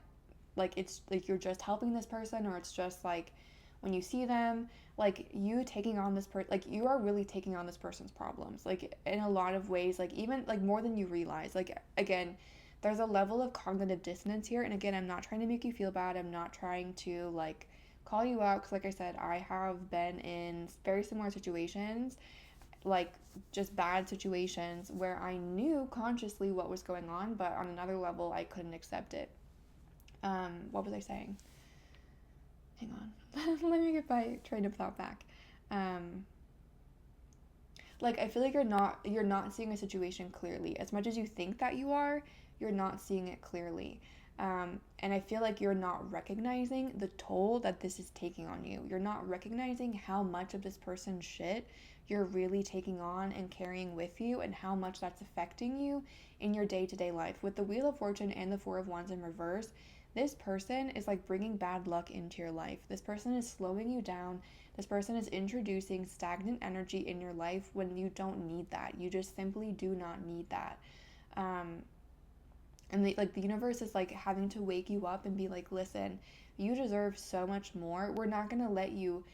it's you're just helping this person, or it's just when you see them, you taking on this you are really taking on this person's problems, in a lot of ways, even more than you realize. Again, there's a level of cognitive dissonance here, and again, I'm not trying to make you feel bad. I'm not trying to call you out, because I said, I have been in very similar situations, just bad situations where I knew consciously what was going on, but on another level I couldn't accept it. What was I saying? Hang on. Let me get my train of thought back. I feel like you're not seeing a situation clearly. As much as you think that you are, you're not seeing it clearly. And I feel like you're not recognizing the toll that this is taking on you. You're not recognizing how much of this person's shit you're really taking on and carrying with you, and how much that's affecting you in your day-to-day life. With the Wheel of Fortune and the Four of Wands in reverse, This person is like bringing bad luck into your life. This person is slowing you down. This person is introducing stagnant energy in your life when you don't need that. You just simply do not need that. Um, and the universe is like having to wake you up and be like, listen, you deserve so much more. We're not going to let you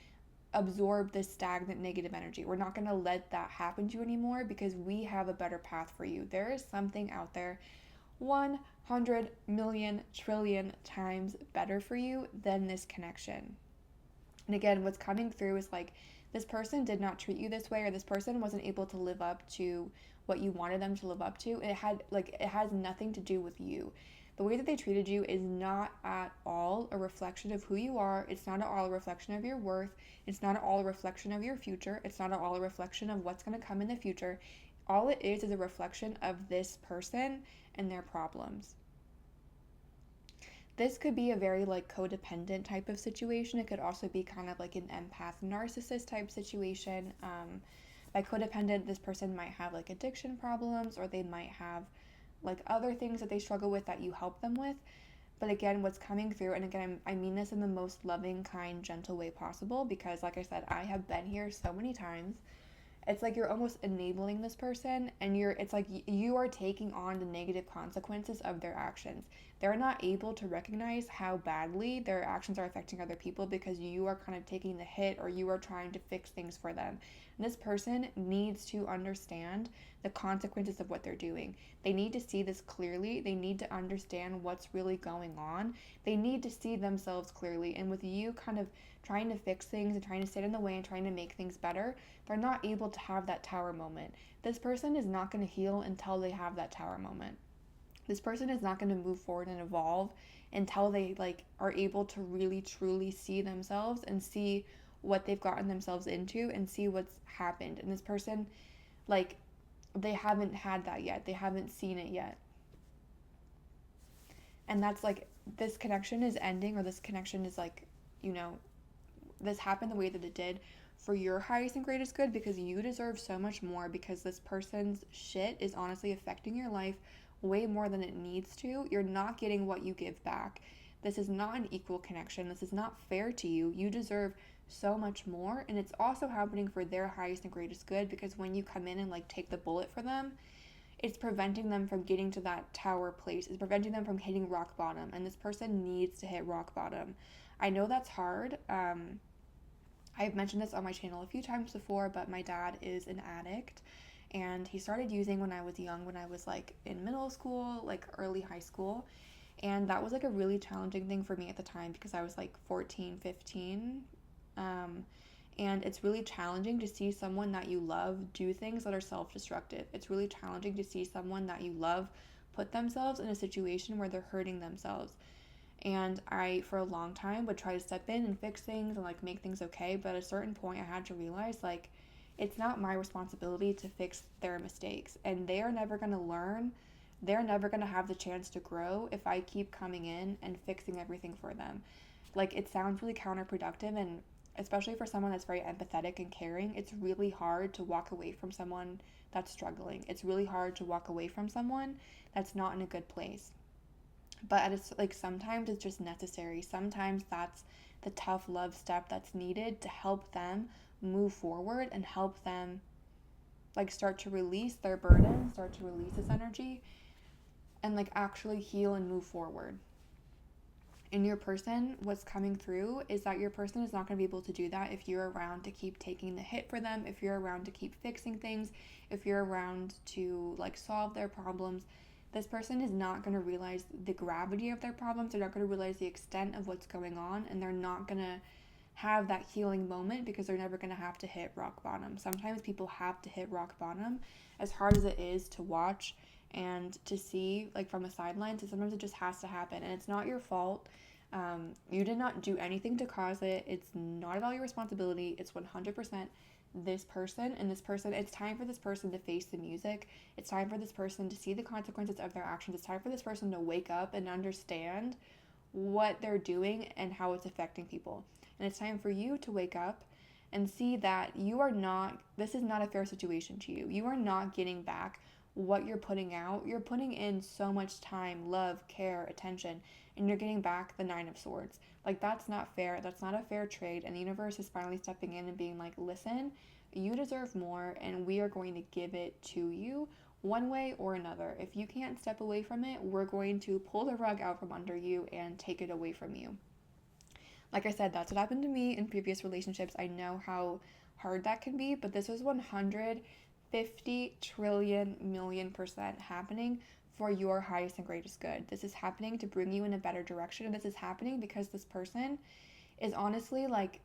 absorb this stagnant negative energy. We're not going to let that happen to you anymore because we have a better path for you. There is something out there 100 million trillion times better for you than this connection. And again, what's coming through is like, this person did not treat you this way, or this person wasn't able to live up to what you wanted them to live up to. It has nothing to do with you. The way that they treated you is not at all a reflection of who you are. It's not at all a reflection of your worth. It's not at all a reflection of your future. It's not at all a reflection of what's going to come in the future. All it is a reflection of this person and their problems. This could be a very like codependent type of situation. It could also be kind of like an empath narcissist type situation. By codependent, this person might have like addiction problems, or they might have like other things that they struggle with that you help them with. But again, what's coming through, and again, I mean this in the most loving, kind, gentle way possible, because like I said, I have been here so many times. It's like you're almost enabling this person, and it's like you are taking on the negative consequences of their actions. They're not able to recognize how badly their actions are affecting other people because you are kind of taking the hit, or you are trying to fix things for them. And this person needs to understand the consequences of what they're doing. They need to see this clearly. They need to understand what's really going on. They need to see themselves clearly. And with you kind of trying to fix things and trying to sit in the way and trying to make things better, they're not able to have that tower moment. This person is not going to heal until they have that tower moment. This person is not going to move forward and evolve until they like are able to really truly see themselves and see what they've gotten themselves into and see what's happened. And this person, like, they haven't had that yet. They haven't seen it yet. And that's like, this connection is ending, or this connection is like, this happened the way that it did for your highest and greatest good, because you deserve so much more, because this person's shit is honestly affecting your life way more than it needs to. You're not getting what you give back. This is not an equal connection. This is not fair to you. You deserve so much more, and it's also happening for their highest and greatest good, because when you come in and like take the bullet for them, it's preventing them from getting to that tower place. It's preventing them from hitting rock bottom, and this person needs to hit rock bottom. I know that's hard. I've mentioned this on my channel a few times before, but my dad is an addict, and he started using when I was young, when I was like in middle school, like early high school. And that was like a really challenging thing for me at the time, because I was like 14, 15. And it's really challenging to see someone that you love do things that are self-destructive. It's really challenging to see someone that you love put themselves in a situation where they're hurting themselves. And I, for a long time, would try to step in and fix things and like make things okay. But at a certain point, I had to realize like, it's not my responsibility to fix their mistakes. And they are never going to learn. They're never going to have the chance to grow if I keep coming in and fixing everything for them. Like, it sounds really counterproductive, and especially for someone that's very empathetic and caring, it's really hard to walk away from someone that's struggling. It's really hard to walk away from someone that's not in a good place. But it's like, sometimes it's just necessary. Sometimes that's the tough love step that's needed to help them move forward and help them like start to release their burden, start to release this energy, and like actually heal and move forward. In your person, what's coming through is that your person is not going to be able to do that if you're around to keep taking the hit for them, if you're around to keep fixing things, if you're around to like solve their problems. This person is not going to realize the gravity of their problems. They're not going to realize the extent of what's going on, and they're not going to have that healing moment, because they're never going to have to hit rock bottom. Sometimes people have to hit rock bottom, as hard as it is to watch and to see like from a sideline. So sometimes it just has to happen, and it's not your fault. You did not do anything to cause it. It's not at all your responsibility. It's 100% this person, and this person, it's time for this person to face the music. It's time for this person to see the consequences of their actions. It's time for this person to wake up and understand what they're doing and how it's affecting people. And it's time for you to wake up and see that this is not a fair situation to you. You are not getting back what you're putting out. You're putting in so much time, love, care, attention. and you're getting back the Nine of Swords. Like, that's not fair. That's not a fair trade. And the universe is finally stepping in and being like, listen, you deserve more, and we are going to give it to you one way or another. If you can't step away from it, we're going to pull the rug out from under you and take it away from you. Like I said, that's what happened to me in previous relationships. I know how hard that can be, but this was 150 trillion million % happening for your highest and greatest good. This is happening to bring you in a better direction. And this is happening because this person is honestly like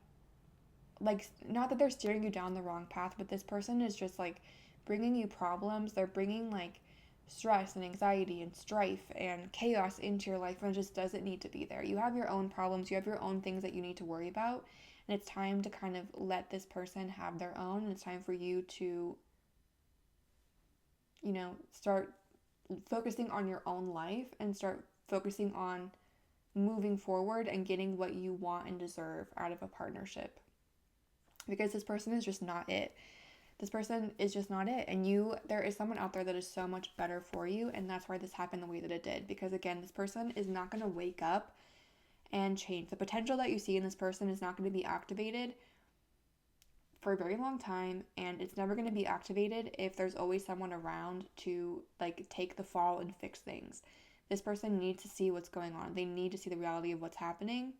not that they're steering you down the wrong path, but this person is just like bringing you problems. They're bringing like stress and anxiety and strife and chaos into your life, and it just doesn't need to be there. You have your own problems, you have your own things that you need to worry about, and it's time to kind of let this person have their own, and it's time for you to, start focusing on your own life and start focusing on moving forward and getting what you want and deserve out of a partnership. Because this person is just not it. This person is just not it. And there is someone out there that is so much better for you. And that's why this happened the way that it did. Because again, this person is not going to wake up and change. The potential that you see in this person is not going to be activated for a very long time. And it's never going to be activated if there's always someone around to like take the fall and fix things. This person needs to see what's going on. They need to see the reality of what's happening.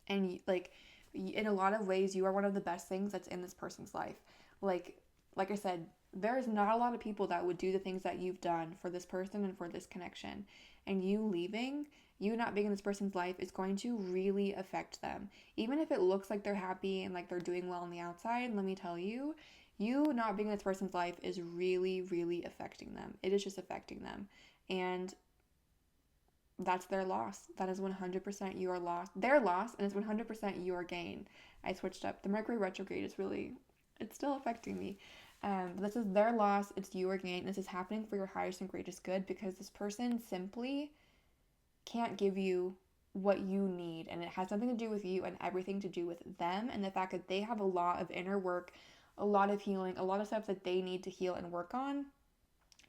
And like, in a lot of ways, you are one of the best things that's in this person's life. Like I said, there's not a lot of people that would do the things that you've done for this person and for this connection. And you leaving, you not being in this person's life is going to really affect them. Even if it looks like they're happy and like they're doing well on the outside, let me tell you, you not being in this person's life is really, really affecting them. It is just affecting them. And that's their loss. That is 100% your loss. Their loss, and it's 100% your gain. I switched up. The Mercury retrograde is it's still affecting me. This is their loss. It's your gain. This is happening for your highest and greatest good because this person simply can't give you what you need. And it has nothing to do with you and everything to do with them. And the fact that they have a lot of inner work, a lot of healing, a lot of stuff that they need to heal and work on.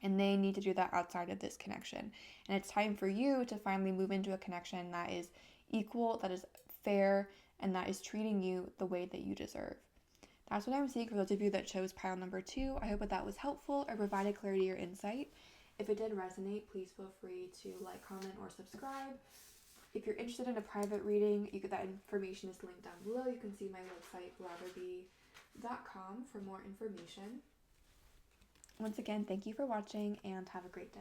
And they need to do that outside of this connection. And it's time for you to finally move into a connection that is equal, that is fair, and that is treating you the way that you deserve. That's what I'm seeing for those of you that chose pile number 2. I hope that was helpful or provided clarity or insight. If it did resonate, please feel free to like, comment, or subscribe. If you're interested in a private reading, that information is linked down below. You can see my website, blatherby.com, for more information. Once again, thank you for watching and have a great day.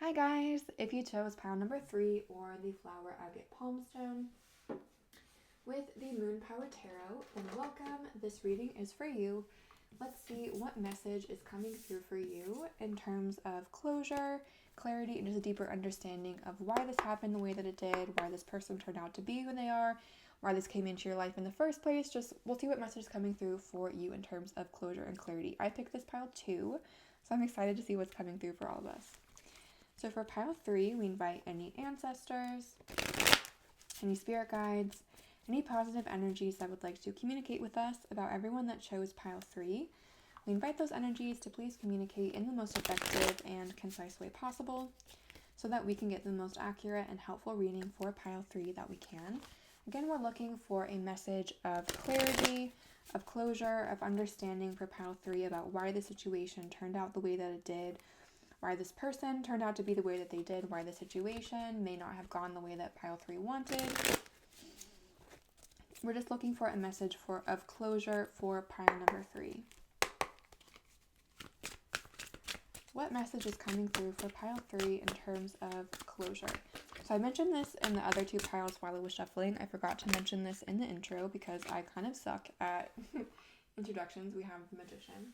Hi guys, if you chose pile number 3 or the flower agate palmstone with the Moon Power Tarot, then welcome. This reading is for you. Let's see what message is coming through for you in terms of closure, clarity, and just a deeper understanding of why this happened the way that it did, why this person turned out to be who they are, why this came into your life in the first place. We'll see what message is coming through for you in terms of closure and clarity. I picked this pile 2, so I'm excited to see what's coming through for all of us. So for pile 3, we invite any ancestors, any spirit guides, any positive energies that would like to communicate with us about everyone that chose pile 3. We invite those energies to please communicate in the most effective and concise way possible so that we can get the most accurate and helpful reading for pile 3 that we can. Again, we're looking for a message of clarity, of closure, of understanding for pile 3 about why the situation turned out the way that it did, why this person turned out to be the way that they did, why the situation may not have gone the way that pile 3 wanted. We're just looking for a message of closure for pile number 3. What message is coming through for pile 3 in terms of closure? So I mentioned this in the other 2 piles while I was shuffling. I forgot to mention this in the intro because I kind of suck at introductions. We have the magician.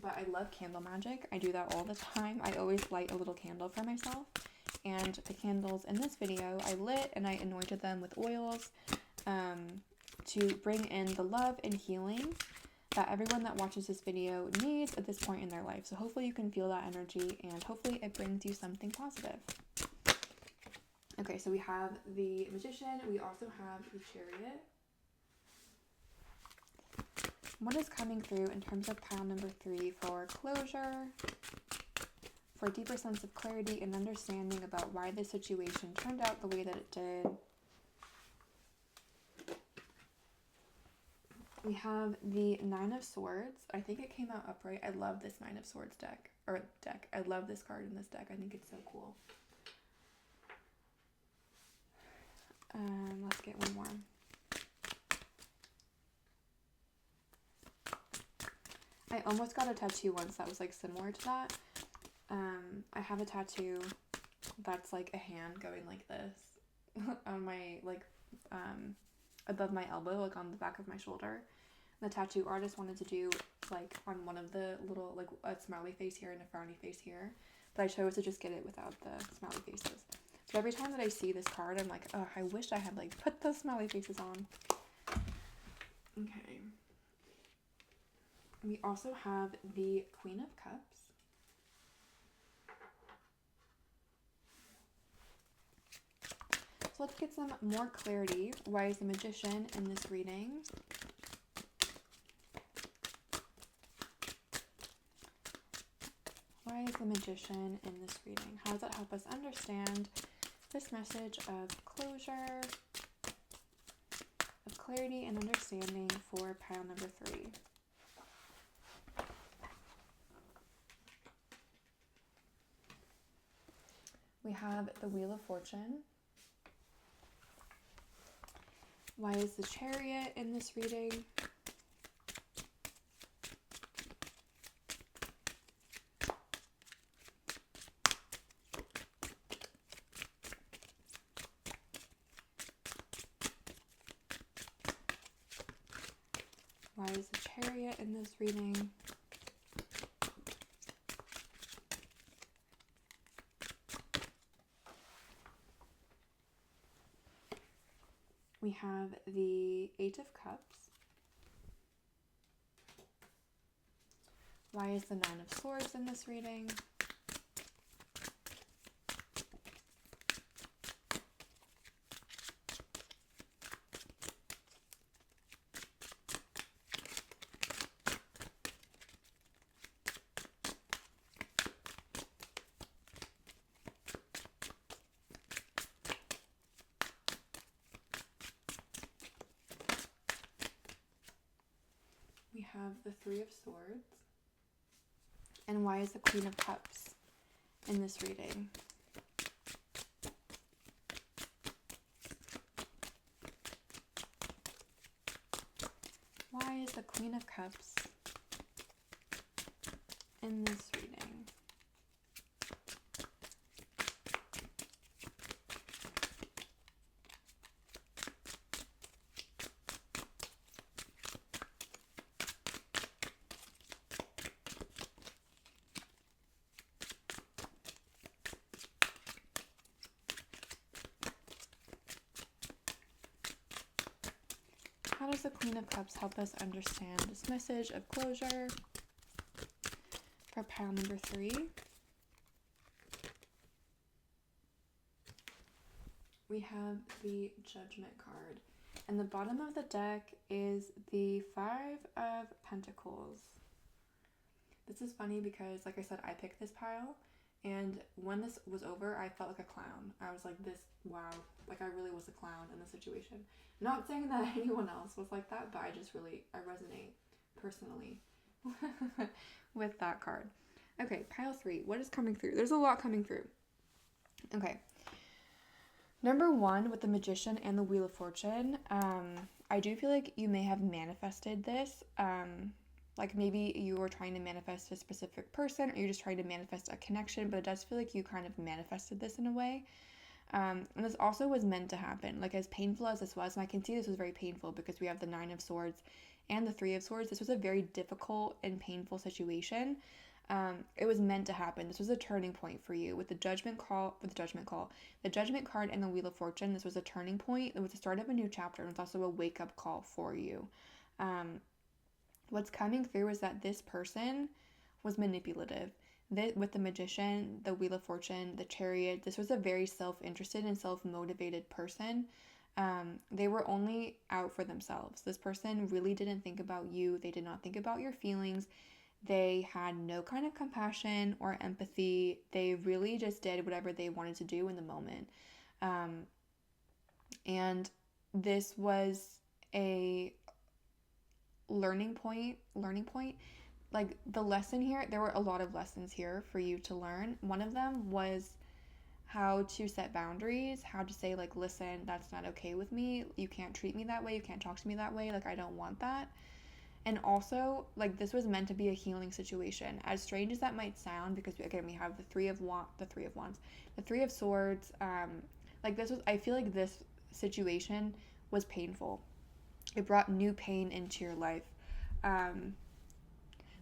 But I love candle magic. I do that all the time. I always light a little candle for myself. And the candles in this video, I lit and I anointed them with oils to bring in the love and healing that everyone that watches this video needs at this point in their life. So hopefully you can feel that energy and hopefully it brings you something positive. Okay, so we have the Magician. We also have the Chariot. What is coming through in terms of pile number 3 for closure, for a deeper sense of clarity and understanding about why this situation turned out the way that it did? We have the Nine of Swords. I think it came out upright. I love this Nine of Swords deck. I love this card in this deck. I think it's so cool. Let's get one more. I almost got a tattoo once that was like similar to that. I have a tattoo that's like a hand going like this on my above my elbow, like on the back of my shoulder. The tattoo artist wanted to do like on one of the little, like a smiley face here and a frowny face here, but I chose to just get it without the smiley faces. So every time that I see this card, I'm like, oh, I wish I had like put those smiley faces on. Okay. We also have the Queen of Cups. So let's get some more clarity. Why is the Magician in this reading? Why is the Magician in this reading? How does that help us understand this message of closure, of clarity and understanding for pile number 3? We have the Wheel of Fortune. Why is the Chariot in this reading? Why is the Chariot in this reading? We have the Eight of Cups. Why is the Nine of Swords in this reading? We have the Three of Swords. And why is the Queen of Cups in this reading? Why is the Queen of Cups in this reading? How does the Queen of Cups help us understand this message of closure for pile number 3? We have the Judgment card. And the bottom of the deck is the Five of Pentacles. This is funny because, like I said, I picked this pile. And when this was over, I felt like a clown. I was like, wow, like I really was a clown in this situation. Not saying that anyone else was like that, but I resonate personally with that card. Okay, pile 3, what is coming through? There's a lot coming through. Okay. Number 1, with the Magician and the Wheel of Fortune, I do feel like you may have manifested this. Like maybe you were trying to manifest a specific person, or you're just trying to manifest a connection, but it does feel like you kind of manifested this in a way. And this also was meant to happen. Like as painful as this was, and I can see this was very painful because we have the Nine of Swords and the Three of Swords. This was a very difficult and painful situation. It was meant to happen. This was a turning point for you with the Judgment card and the Wheel of Fortune. This was a turning point. It was the start of a new chapter, and it's also a wake-up call for you. What's coming through is that this person was manipulative. With the Magician, the Wheel of Fortune, the Chariot, this was a very self-interested and self-motivated person. They were only out for themselves. This person really didn't think about you. They did not think about your feelings. They had no kind of compassion or empathy. They really just did whatever they wanted to do in the moment. And this was a learning point. Like the lesson here, there were a lot of lessons here for you to learn. One of them was how to set boundaries, how to say, like, listen, that's not okay with me. You can't treat me that way. You can't talk to me that way. Like, I don't want that. And also, like, this was meant to be a healing situation. As strange as that might sound, because again, we have the Three of Wands, the Three of Swords. Like, this was, I feel like this situation was painful. It brought new pain into your life.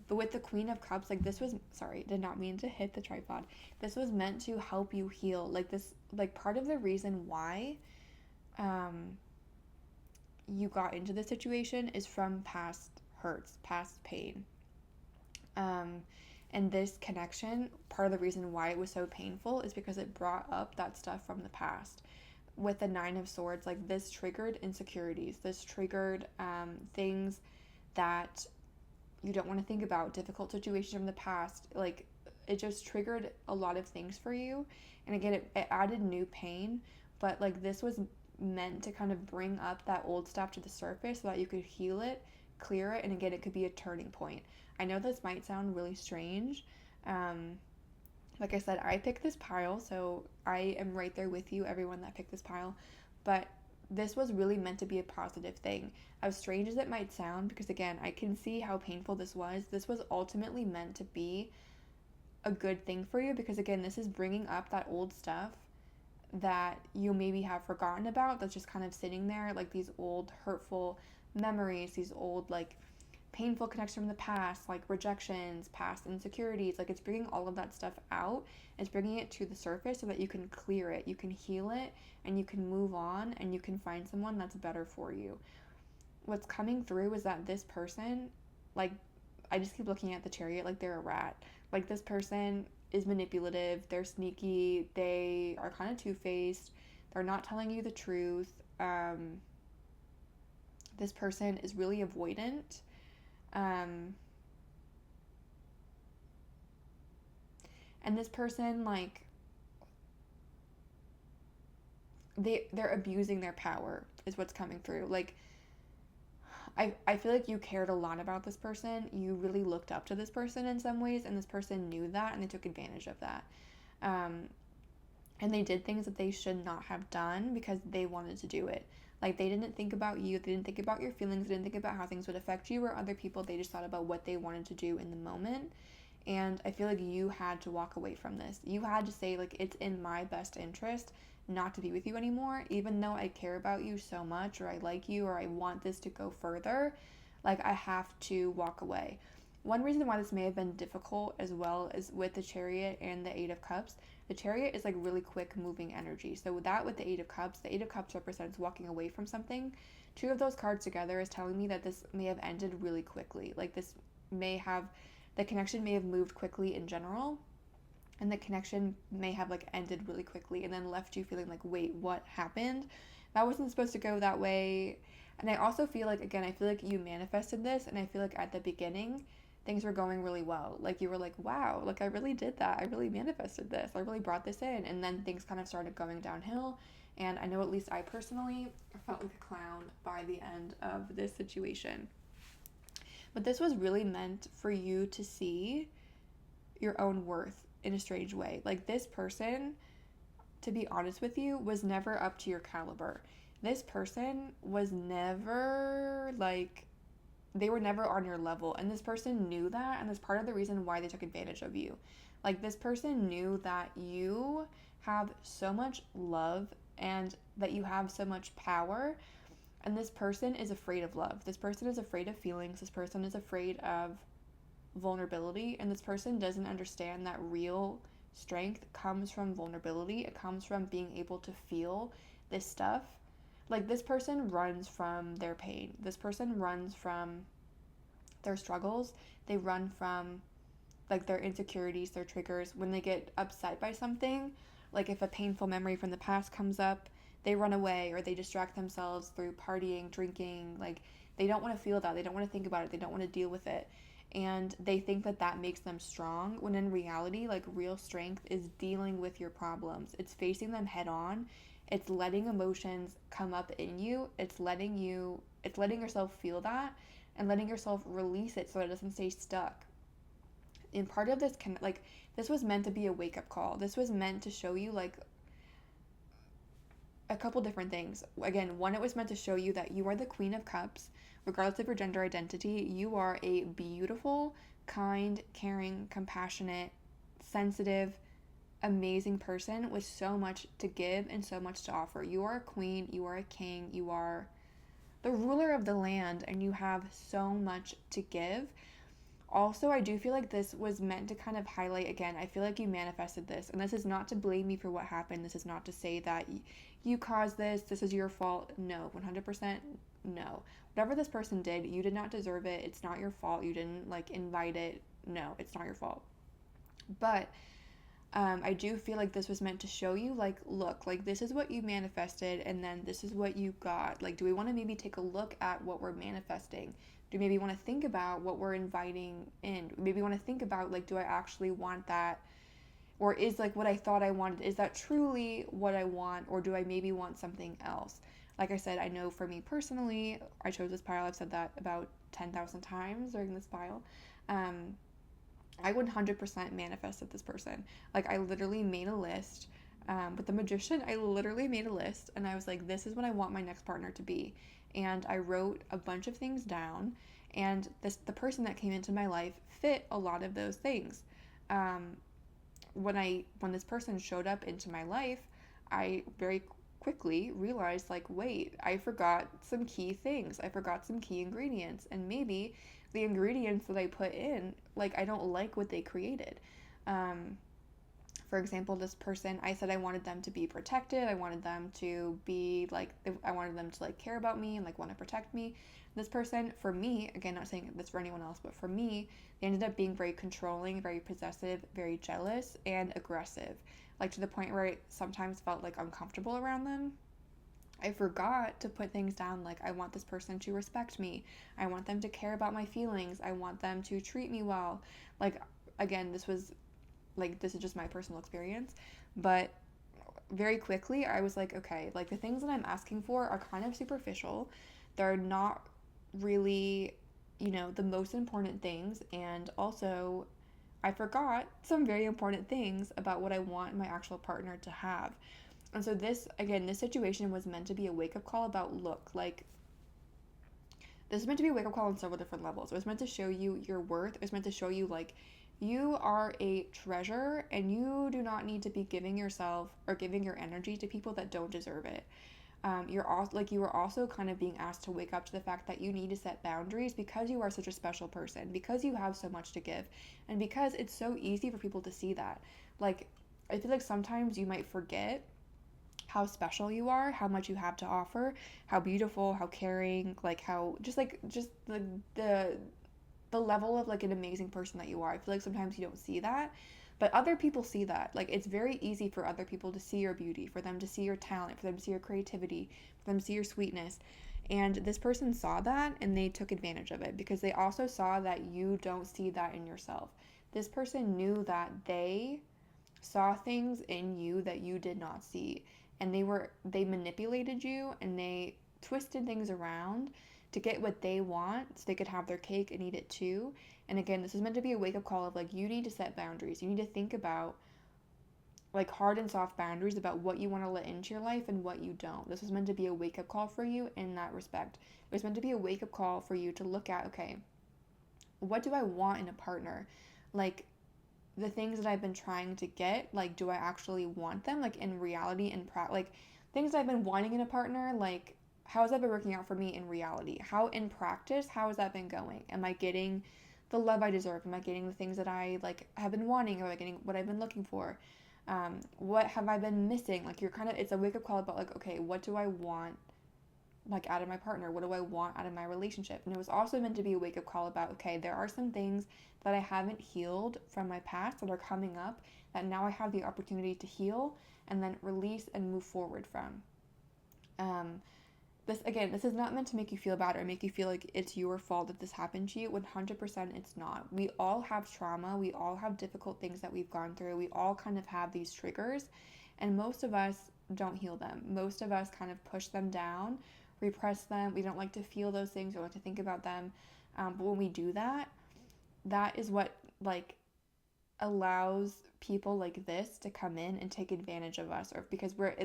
But with the Queen of Cups, like, this was, sorry, did not mean to hit the tripod. This was meant to help you heal. Like, this, like, part of the reason why you got into this situation is from past hurts, past pain. And this connection, part of the reason why it was so painful is because it brought up that stuff from the past. With the Nine of Swords, like, this triggered insecurities. This triggered things that you don't want to think about, difficult situations from the past. Like, it just triggered a lot of things for you. And again, it added new pain, but like, this was meant to kind of bring up that old stuff to the surface so that you could heal it, clear it, and again, it could be a turning point. I know this might sound really strange. Like I said, I picked this pile, so I am right there with you, everyone that picked this pile. But this was really meant to be a positive thing. As strange as it might sound, because again, I can see how painful this was ultimately meant to be a good thing for you, because again, this is bringing up that old stuff that you maybe have forgotten about, that's just kind of sitting there, like these old hurtful memories, these old, like, painful connections from the past, like rejections, past insecurities. Like, it's bringing all of that stuff out. It's bringing it to the surface so that you can clear it, you can heal it, and you can move on, and you can find someone that's better for you. What's coming through is that this person, like, I just keep looking at the Chariot like they're a rat. Like, this person is manipulative, they're sneaky, they are kind of two-faced, they're not telling you the truth. This person is really avoidant. And this person, like, they're abusing their power is what's coming through. Like, I feel like you cared a lot about this person. You really looked up to this person in some ways, and this person knew that, and they took advantage of that. And they did things that they should not have done because they wanted to do it. Like, they didn't think about you, they didn't think about your feelings, they didn't think about how things would affect you or other people. They just thought about what they wanted to do in the moment. And I feel like you had to walk away from this. You had to say, like, it's in my best interest not to be with you anymore, even though I care about you so much, or I like you, or I want this to go further. Like, I have to walk away. One reason why this may have been difficult as well is with the Chariot and the Eight of Cups. The Chariot is like really quick moving energy. So with that, with the Eight of Cups represents walking away from something. Two of those cards together is telling me that this may have ended really quickly. Like, this may have, the connection may have moved quickly in general, and the connection may have, like, ended really quickly and then left you feeling like, wait, what happened? That wasn't supposed to go that way. And I also feel like, again, I feel like you manifested this, and I feel like at the beginning, things were going really well. Like, you were like, wow, like, I really did that. I really manifested this. I really brought this in. And then things kind of started going downhill. And I know, at least I personally, felt like a clown by the end of this situation. But this was really meant for you to see your own worth in a strange way. Like, this person, to be honest with you, was never up to your caliber. This person was never, like, they were never on your level, and this person knew that, and that's part of the reason why they took advantage of you. Like, this person knew that you have so much love and that you have so much power, and this person is afraid of love. This person is afraid of feelings. This person is afraid of vulnerability, and this person doesn't understand that real strength comes from vulnerability. It comes from being able to feel this stuff. Like, this person runs from their pain. This person runs from their struggles. They run from like their insecurities, their triggers. When they get upset by something, like if a painful memory from the past comes up, they run away or they distract themselves through partying, drinking. Like they don't want to feel that. They don't want to think about it. They don't want to deal with it. And they think that that makes them strong, when in reality, like real strength is dealing with your problems. It's facing them head on. It's letting emotions come up in you. It's letting yourself feel that and letting yourself release it so it doesn't stay stuck. And part of this can, like, this was meant to be a wake up call. This was meant to show you like a couple different things. Again, one, it was meant to show you that you are the Queen of Cups, regardless of your gender identity. You are a beautiful, kind, caring, compassionate, sensitive, amazing person with so much to give and so much to offer. You are a queen, you are a king, you are the ruler of the land, and you have so much to give. Also, I do feel like this was meant to kind of highlight, again, I feel like you manifested this, and this is not to blame you for what happened. This is not to say that you caused this is your fault. No, 100% no. Whatever this person did, you did not deserve it. It's not your fault. You didn't like invite it. No, it's not your fault. But I do feel like this was meant to show you, like, look, like, this is what you manifested, and then this is what you got. Like, do we want to maybe take a look at what we're manifesting? Do we maybe want to think about what we're inviting in? Maybe want to think about, like, do I actually want that? Or is, like, what I thought I wanted, is that truly what I want? Or do I maybe want something else? Like I said, I know for me personally, I chose this pile. I've said that about 10,000 times during this pile. I 100% manifested this person. Like, I literally made a list. With the magician, I literally made a list, and I was like, this is what I want my next partner to be. And I wrote a bunch of things down, and the person that came into my life fit a lot of those things. When this person showed up into my life, I very quickly realized, like, wait, I forgot some key things. I forgot some key ingredients, and maybe the ingredients that I put in, like, I don't like what they created. For example, this person, I said I wanted them to be protected. I wanted them to be like, I wanted them to like care about me and like want to protect me. This person, for me, again, not saying this for anyone else, but for me, they ended up being very controlling, very possessive, very jealous, and aggressive. Like, to the point where I sometimes felt like uncomfortable around them. I forgot to put things down like, I want this person to respect me. I want them to care about my feelings. I want them to treat me well. Like, again, this is just my personal experience, but very quickly I was like, okay, like, the things that I'm asking for are kind of superficial. They're not really, the most important things, and also I forgot some very important things about what I want my actual partner to have. And so this situation was meant to be a wake-up call about, look, like, this is meant to be a wake-up call on several different levels. It was meant to show you your worth. It was meant to show you, like, you are a treasure, and you do not need to be giving yourself or giving your energy to people that don't deserve it. You are also kind of being asked to wake up to the fact that you need to set boundaries, because you are such a special person, because you have so much to give, and because it's so easy for people to see that. Like, I feel like sometimes you might forget how special you are, how much you have to offer, how beautiful, how caring, like how just the level of like an amazing person that you are. I feel like sometimes you don't see that, but other people see that. Like, it's very easy for other people to see your beauty, for them to see your talent, for them to see your creativity, for them to see your sweetness. And this person saw that, and they took advantage of it, because they also saw that you don't see that in yourself. This person knew that they saw things in you that you did not see, and they manipulated you, and they twisted things around to get what they want, so they could have their cake and eat it too. And again, this is meant to be a wake-up call of, like, you need to set boundaries. You need to think about, like, hard and soft boundaries about what you want to let into your life and what you don't. This was meant to be a wake-up call for you in that respect. It was meant to be a wake-up call for you to look at, okay, what do I want in a partner? Like, the things that I've been trying to get, like, do I actually want them? Like, in reality and like, things I've been wanting in a partner, like, how has that been working out for me in reality? How in practice, how has that been going? Am I getting the love I deserve? Am I getting the things that I, like, have been wanting? Am I getting what I've been looking for? What have I been missing? Like, it's a wake-up call about, like, okay, what do I want like out of my partner? What do I want out of my relationship? And it was also meant to be a wake-up call about, okay, there are some things that I haven't healed from my past that are coming up that now I have the opportunity to heal and then release and move forward from. This is not meant to make you feel bad or make you feel like it's your fault that this happened to you. 100% it's not. We all have trauma. We all have difficult things that we've gone through. We all kind of have these triggers, and most of us don't heal them. Most of us kind of push them down, repress them. We don't like to feel those things. We don't like to think about them. But when we do that, that is what like allows people like this to come in and take advantage of us, or because we're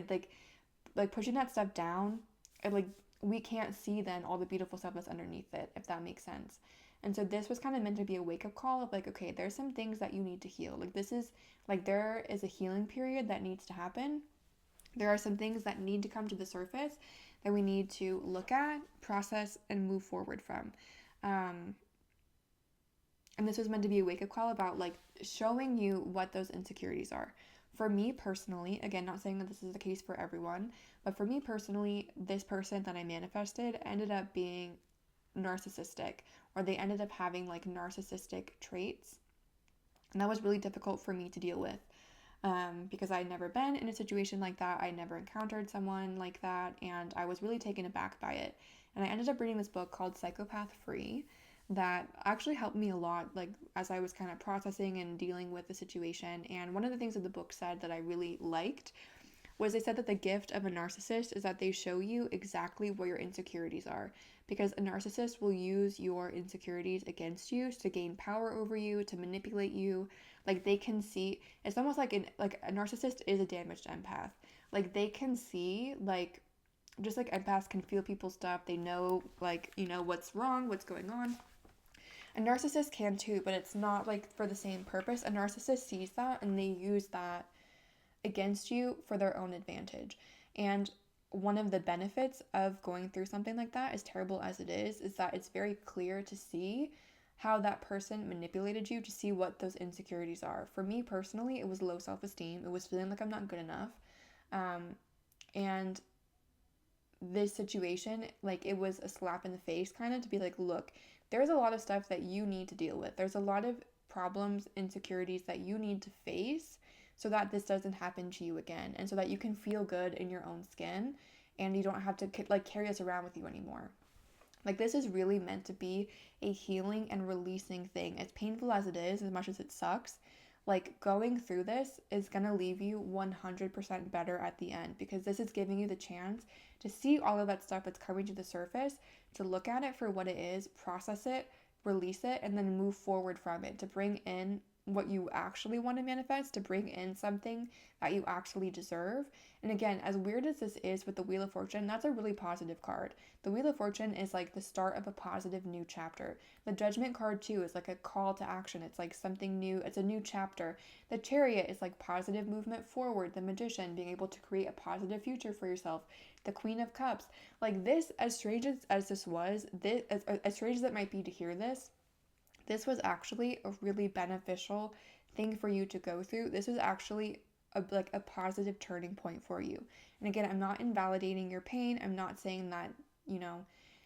like pushing that stuff down, and like we can't see then all the beautiful stuff that's underneath it, if that makes sense. And so this was kind of meant to be a wake-up call of like, okay, there's some things that you need to heal. Like this is like there is a healing period that needs to happen. There are some things that need to come to the surface that we need to look at, process, and move forward from. And this was meant to be a wake-up call about like showing you what those insecurities are. For me personally, again, not saying that this is the case for everyone, but for me personally, this person that I manifested ended up being narcissistic, or they ended up having like narcissistic traits. And that was really difficult for me to deal with, because I'd never been in a situation like that. I never encountered someone like that, and I was really taken aback by it. And I ended up reading this book called Psychopath Free that actually helped me a lot, like as I was kind of processing and dealing with the situation. And one of the things that the book said that I really liked was they said that the gift of a narcissist is that they show you exactly where your insecurities are, because a narcissist will use your insecurities against you to gain power over you, to manipulate you. Like they can see, it's almost like a narcissist is a damaged empath. Like they can see, like just like empaths can feel people's stuff, they know like, you know, what's wrong, what's going on. A narcissist can too, but it's not like for the same purpose. A narcissist sees that and they use that against you for their own advantage. And one of the benefits of going through something like that, as terrible as it is that it's very clear to see how that person manipulated you, to see what those insecurities are. For me personally, it was low self-esteem. It was feeling like I'm not good enough. And this situation, like it was a slap in the face kind of to be like, look, there's a lot of stuff that you need to deal with. There's a lot of problems, insecurities that you need to face so that this doesn't happen to you again, and so that you can feel good in your own skin and you don't have to like carry this around with you anymore. Like this is really meant to be a healing and releasing thing. As painful as it is, as much as it sucks, like going through this is going to leave you 100% better at the end, because this is giving you the chance to see all of that stuff that's coming to the surface, to look at it for what it is, process it, release it, and then move forward from it, to bring in what you actually want to manifest, to bring in something that you actually deserve. And again, as weird as this is with the Wheel of Fortune, that's a really positive card. The Wheel of Fortune is like the start of a positive new chapter. The Judgment card too is like a call to action. It's like something new. It's a new chapter. The Chariot is like positive movement forward. The Magician, being able to create a positive future for yourself. The Queen of Cups. Like this, as strange as this was, as strange as it might be to hear this, this was actually a really beneficial thing for you to go through. This was actually a positive turning point for you. And again, I'm not invalidating your pain. I'm not saying that, you know,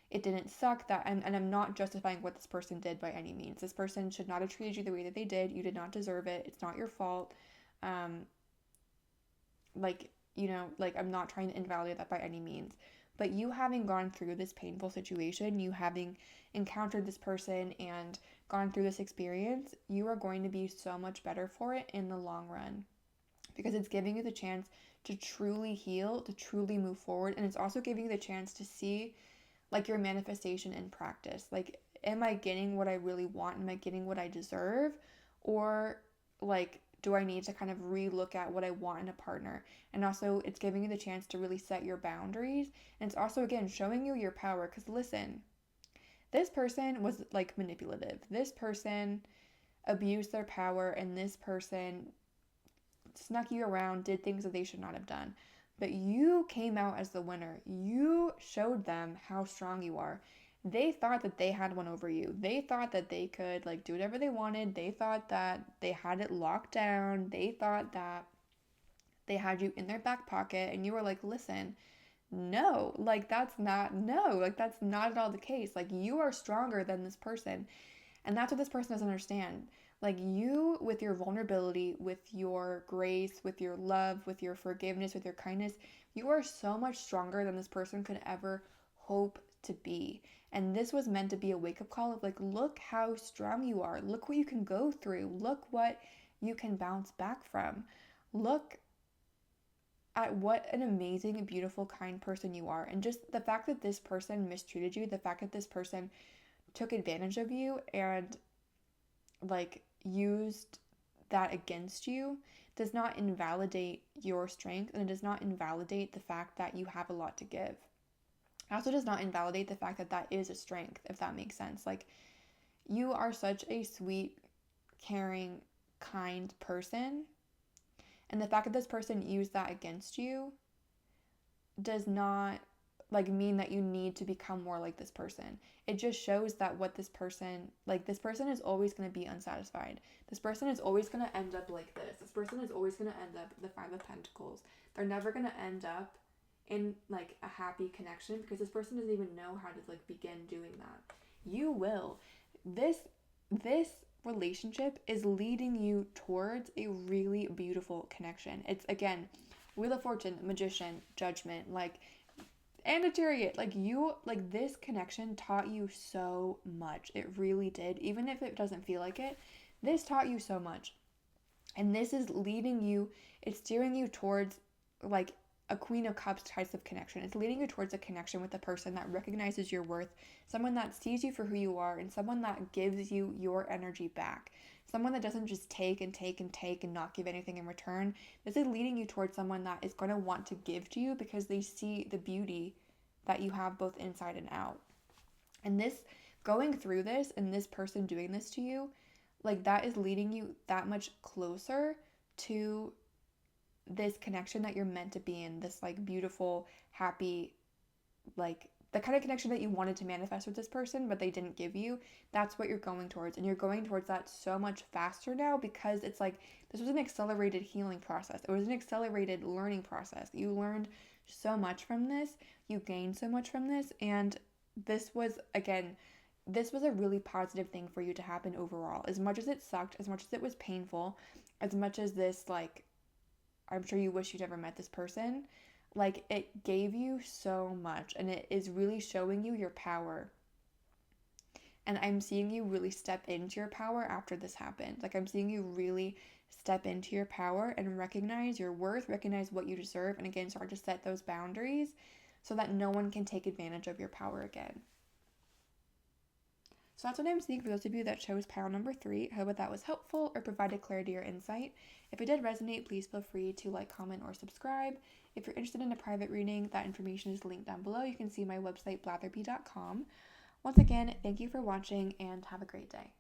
it didn't suck, that and I'm not justifying what this person did by any means. This person should not have treated you the way that they did. You did not deserve it. It's not your fault. Like, you know, like I'm not trying to invalidate that by any means. But you having gone through this painful situation, you having encountered this person and gone through this experience, you are going to be so much better for it in the long run, because it's giving you the chance to truly heal, to truly move forward. And it's also giving you the chance to see like your manifestation in practice. Like, am I getting what I really want? Am I getting what I deserve? Or like, do I need to kind of relook at what I want in a partner? And also it's giving you the chance to really set your boundaries. And it's also, again, showing you your power. Because listen, this person was like manipulative. This person abused their power, and this person snuck you around, did things that they should not have done. But you came out as the winner. You showed them how strong you are. They thought that they had one over you. They thought that they could like do whatever they wanted. They thought that they had it locked down. They thought that they had you in their back pocket, and you were like, listen, no, like that's not, no, like that's not at all the case. Like you are stronger than this person. And that's what this person doesn't understand. Like you, with your vulnerability, with your grace, with your love, with your forgiveness, with your kindness, you are so much stronger than this person could ever hope to be. And this was meant to be a wake up call of like, look how strong you are. Look what you can go through. Look what you can bounce back from. Look at what an amazing, beautiful, kind person you are. And just the fact that this person mistreated you, the fact that this person took advantage of you and like used that against you does not invalidate your strength, and it does not invalidate the fact that you have a lot to give. It also does not invalidate the fact that that is a strength, if that makes sense. Like you are such a sweet, caring, kind person, and the fact that this person used that against you does not like mean that you need to become more like this person. It just shows that what this person, like this person is always going to be unsatisfied. This person is always going to end up like this. This person is always going to end up the Five of Pentacles. They're never going to end up in like a happy connection because this person doesn't even know how to like begin doing that. You will. This relationship is leading you towards a really beautiful connection. It's again, Wheel of Fortune, Magician, Judgment, like and a Chariot. Like you, like this connection taught you so much. It really did. Even if it doesn't feel like it, this taught you so much. And this is leading you, it's steering you towards like a Queen of Cups type of connection. It's leading you towards a connection with a person that recognizes your worth, someone that sees you for who you are, and someone that gives you your energy back. Someone that doesn't just take and take and take and not give anything in return. This is leading you towards someone that is going to want to give to you because they see the beauty that you have both inside and out. And this, going through this and this person doing this to you, like that is leading you that much closer to this connection that you're meant to be in, this like beautiful, happy, like the kind of connection that you wanted to manifest with this person, but they didn't give you. That's what you're going towards. And you're going towards that so much faster now because it's like this was an accelerated healing process. It was an accelerated learning process. You learned so much from this. You gained so much from this. And this was, again, this was a really positive thing for you to happen overall. As much as it sucked, as much as it was painful, as much as this, like, I'm sure you wish you'd never met this person, like it gave you so much and it is really showing you your power. And I'm seeing you really step into your power after this happened. Like I'm seeing you really step into your power and recognize your worth, recognize what you deserve, and again, start to set those boundaries so that no one can take advantage of your power again. So that's what I'm seeing for those of you that chose pile number 3. I hope that was helpful or provided clarity or insight. If it did resonate, please feel free to like, comment, or subscribe. If you're interested in a private reading, that information is linked down below. You can see my website, blatherby.com. Once again, thank you for watching and have a great day.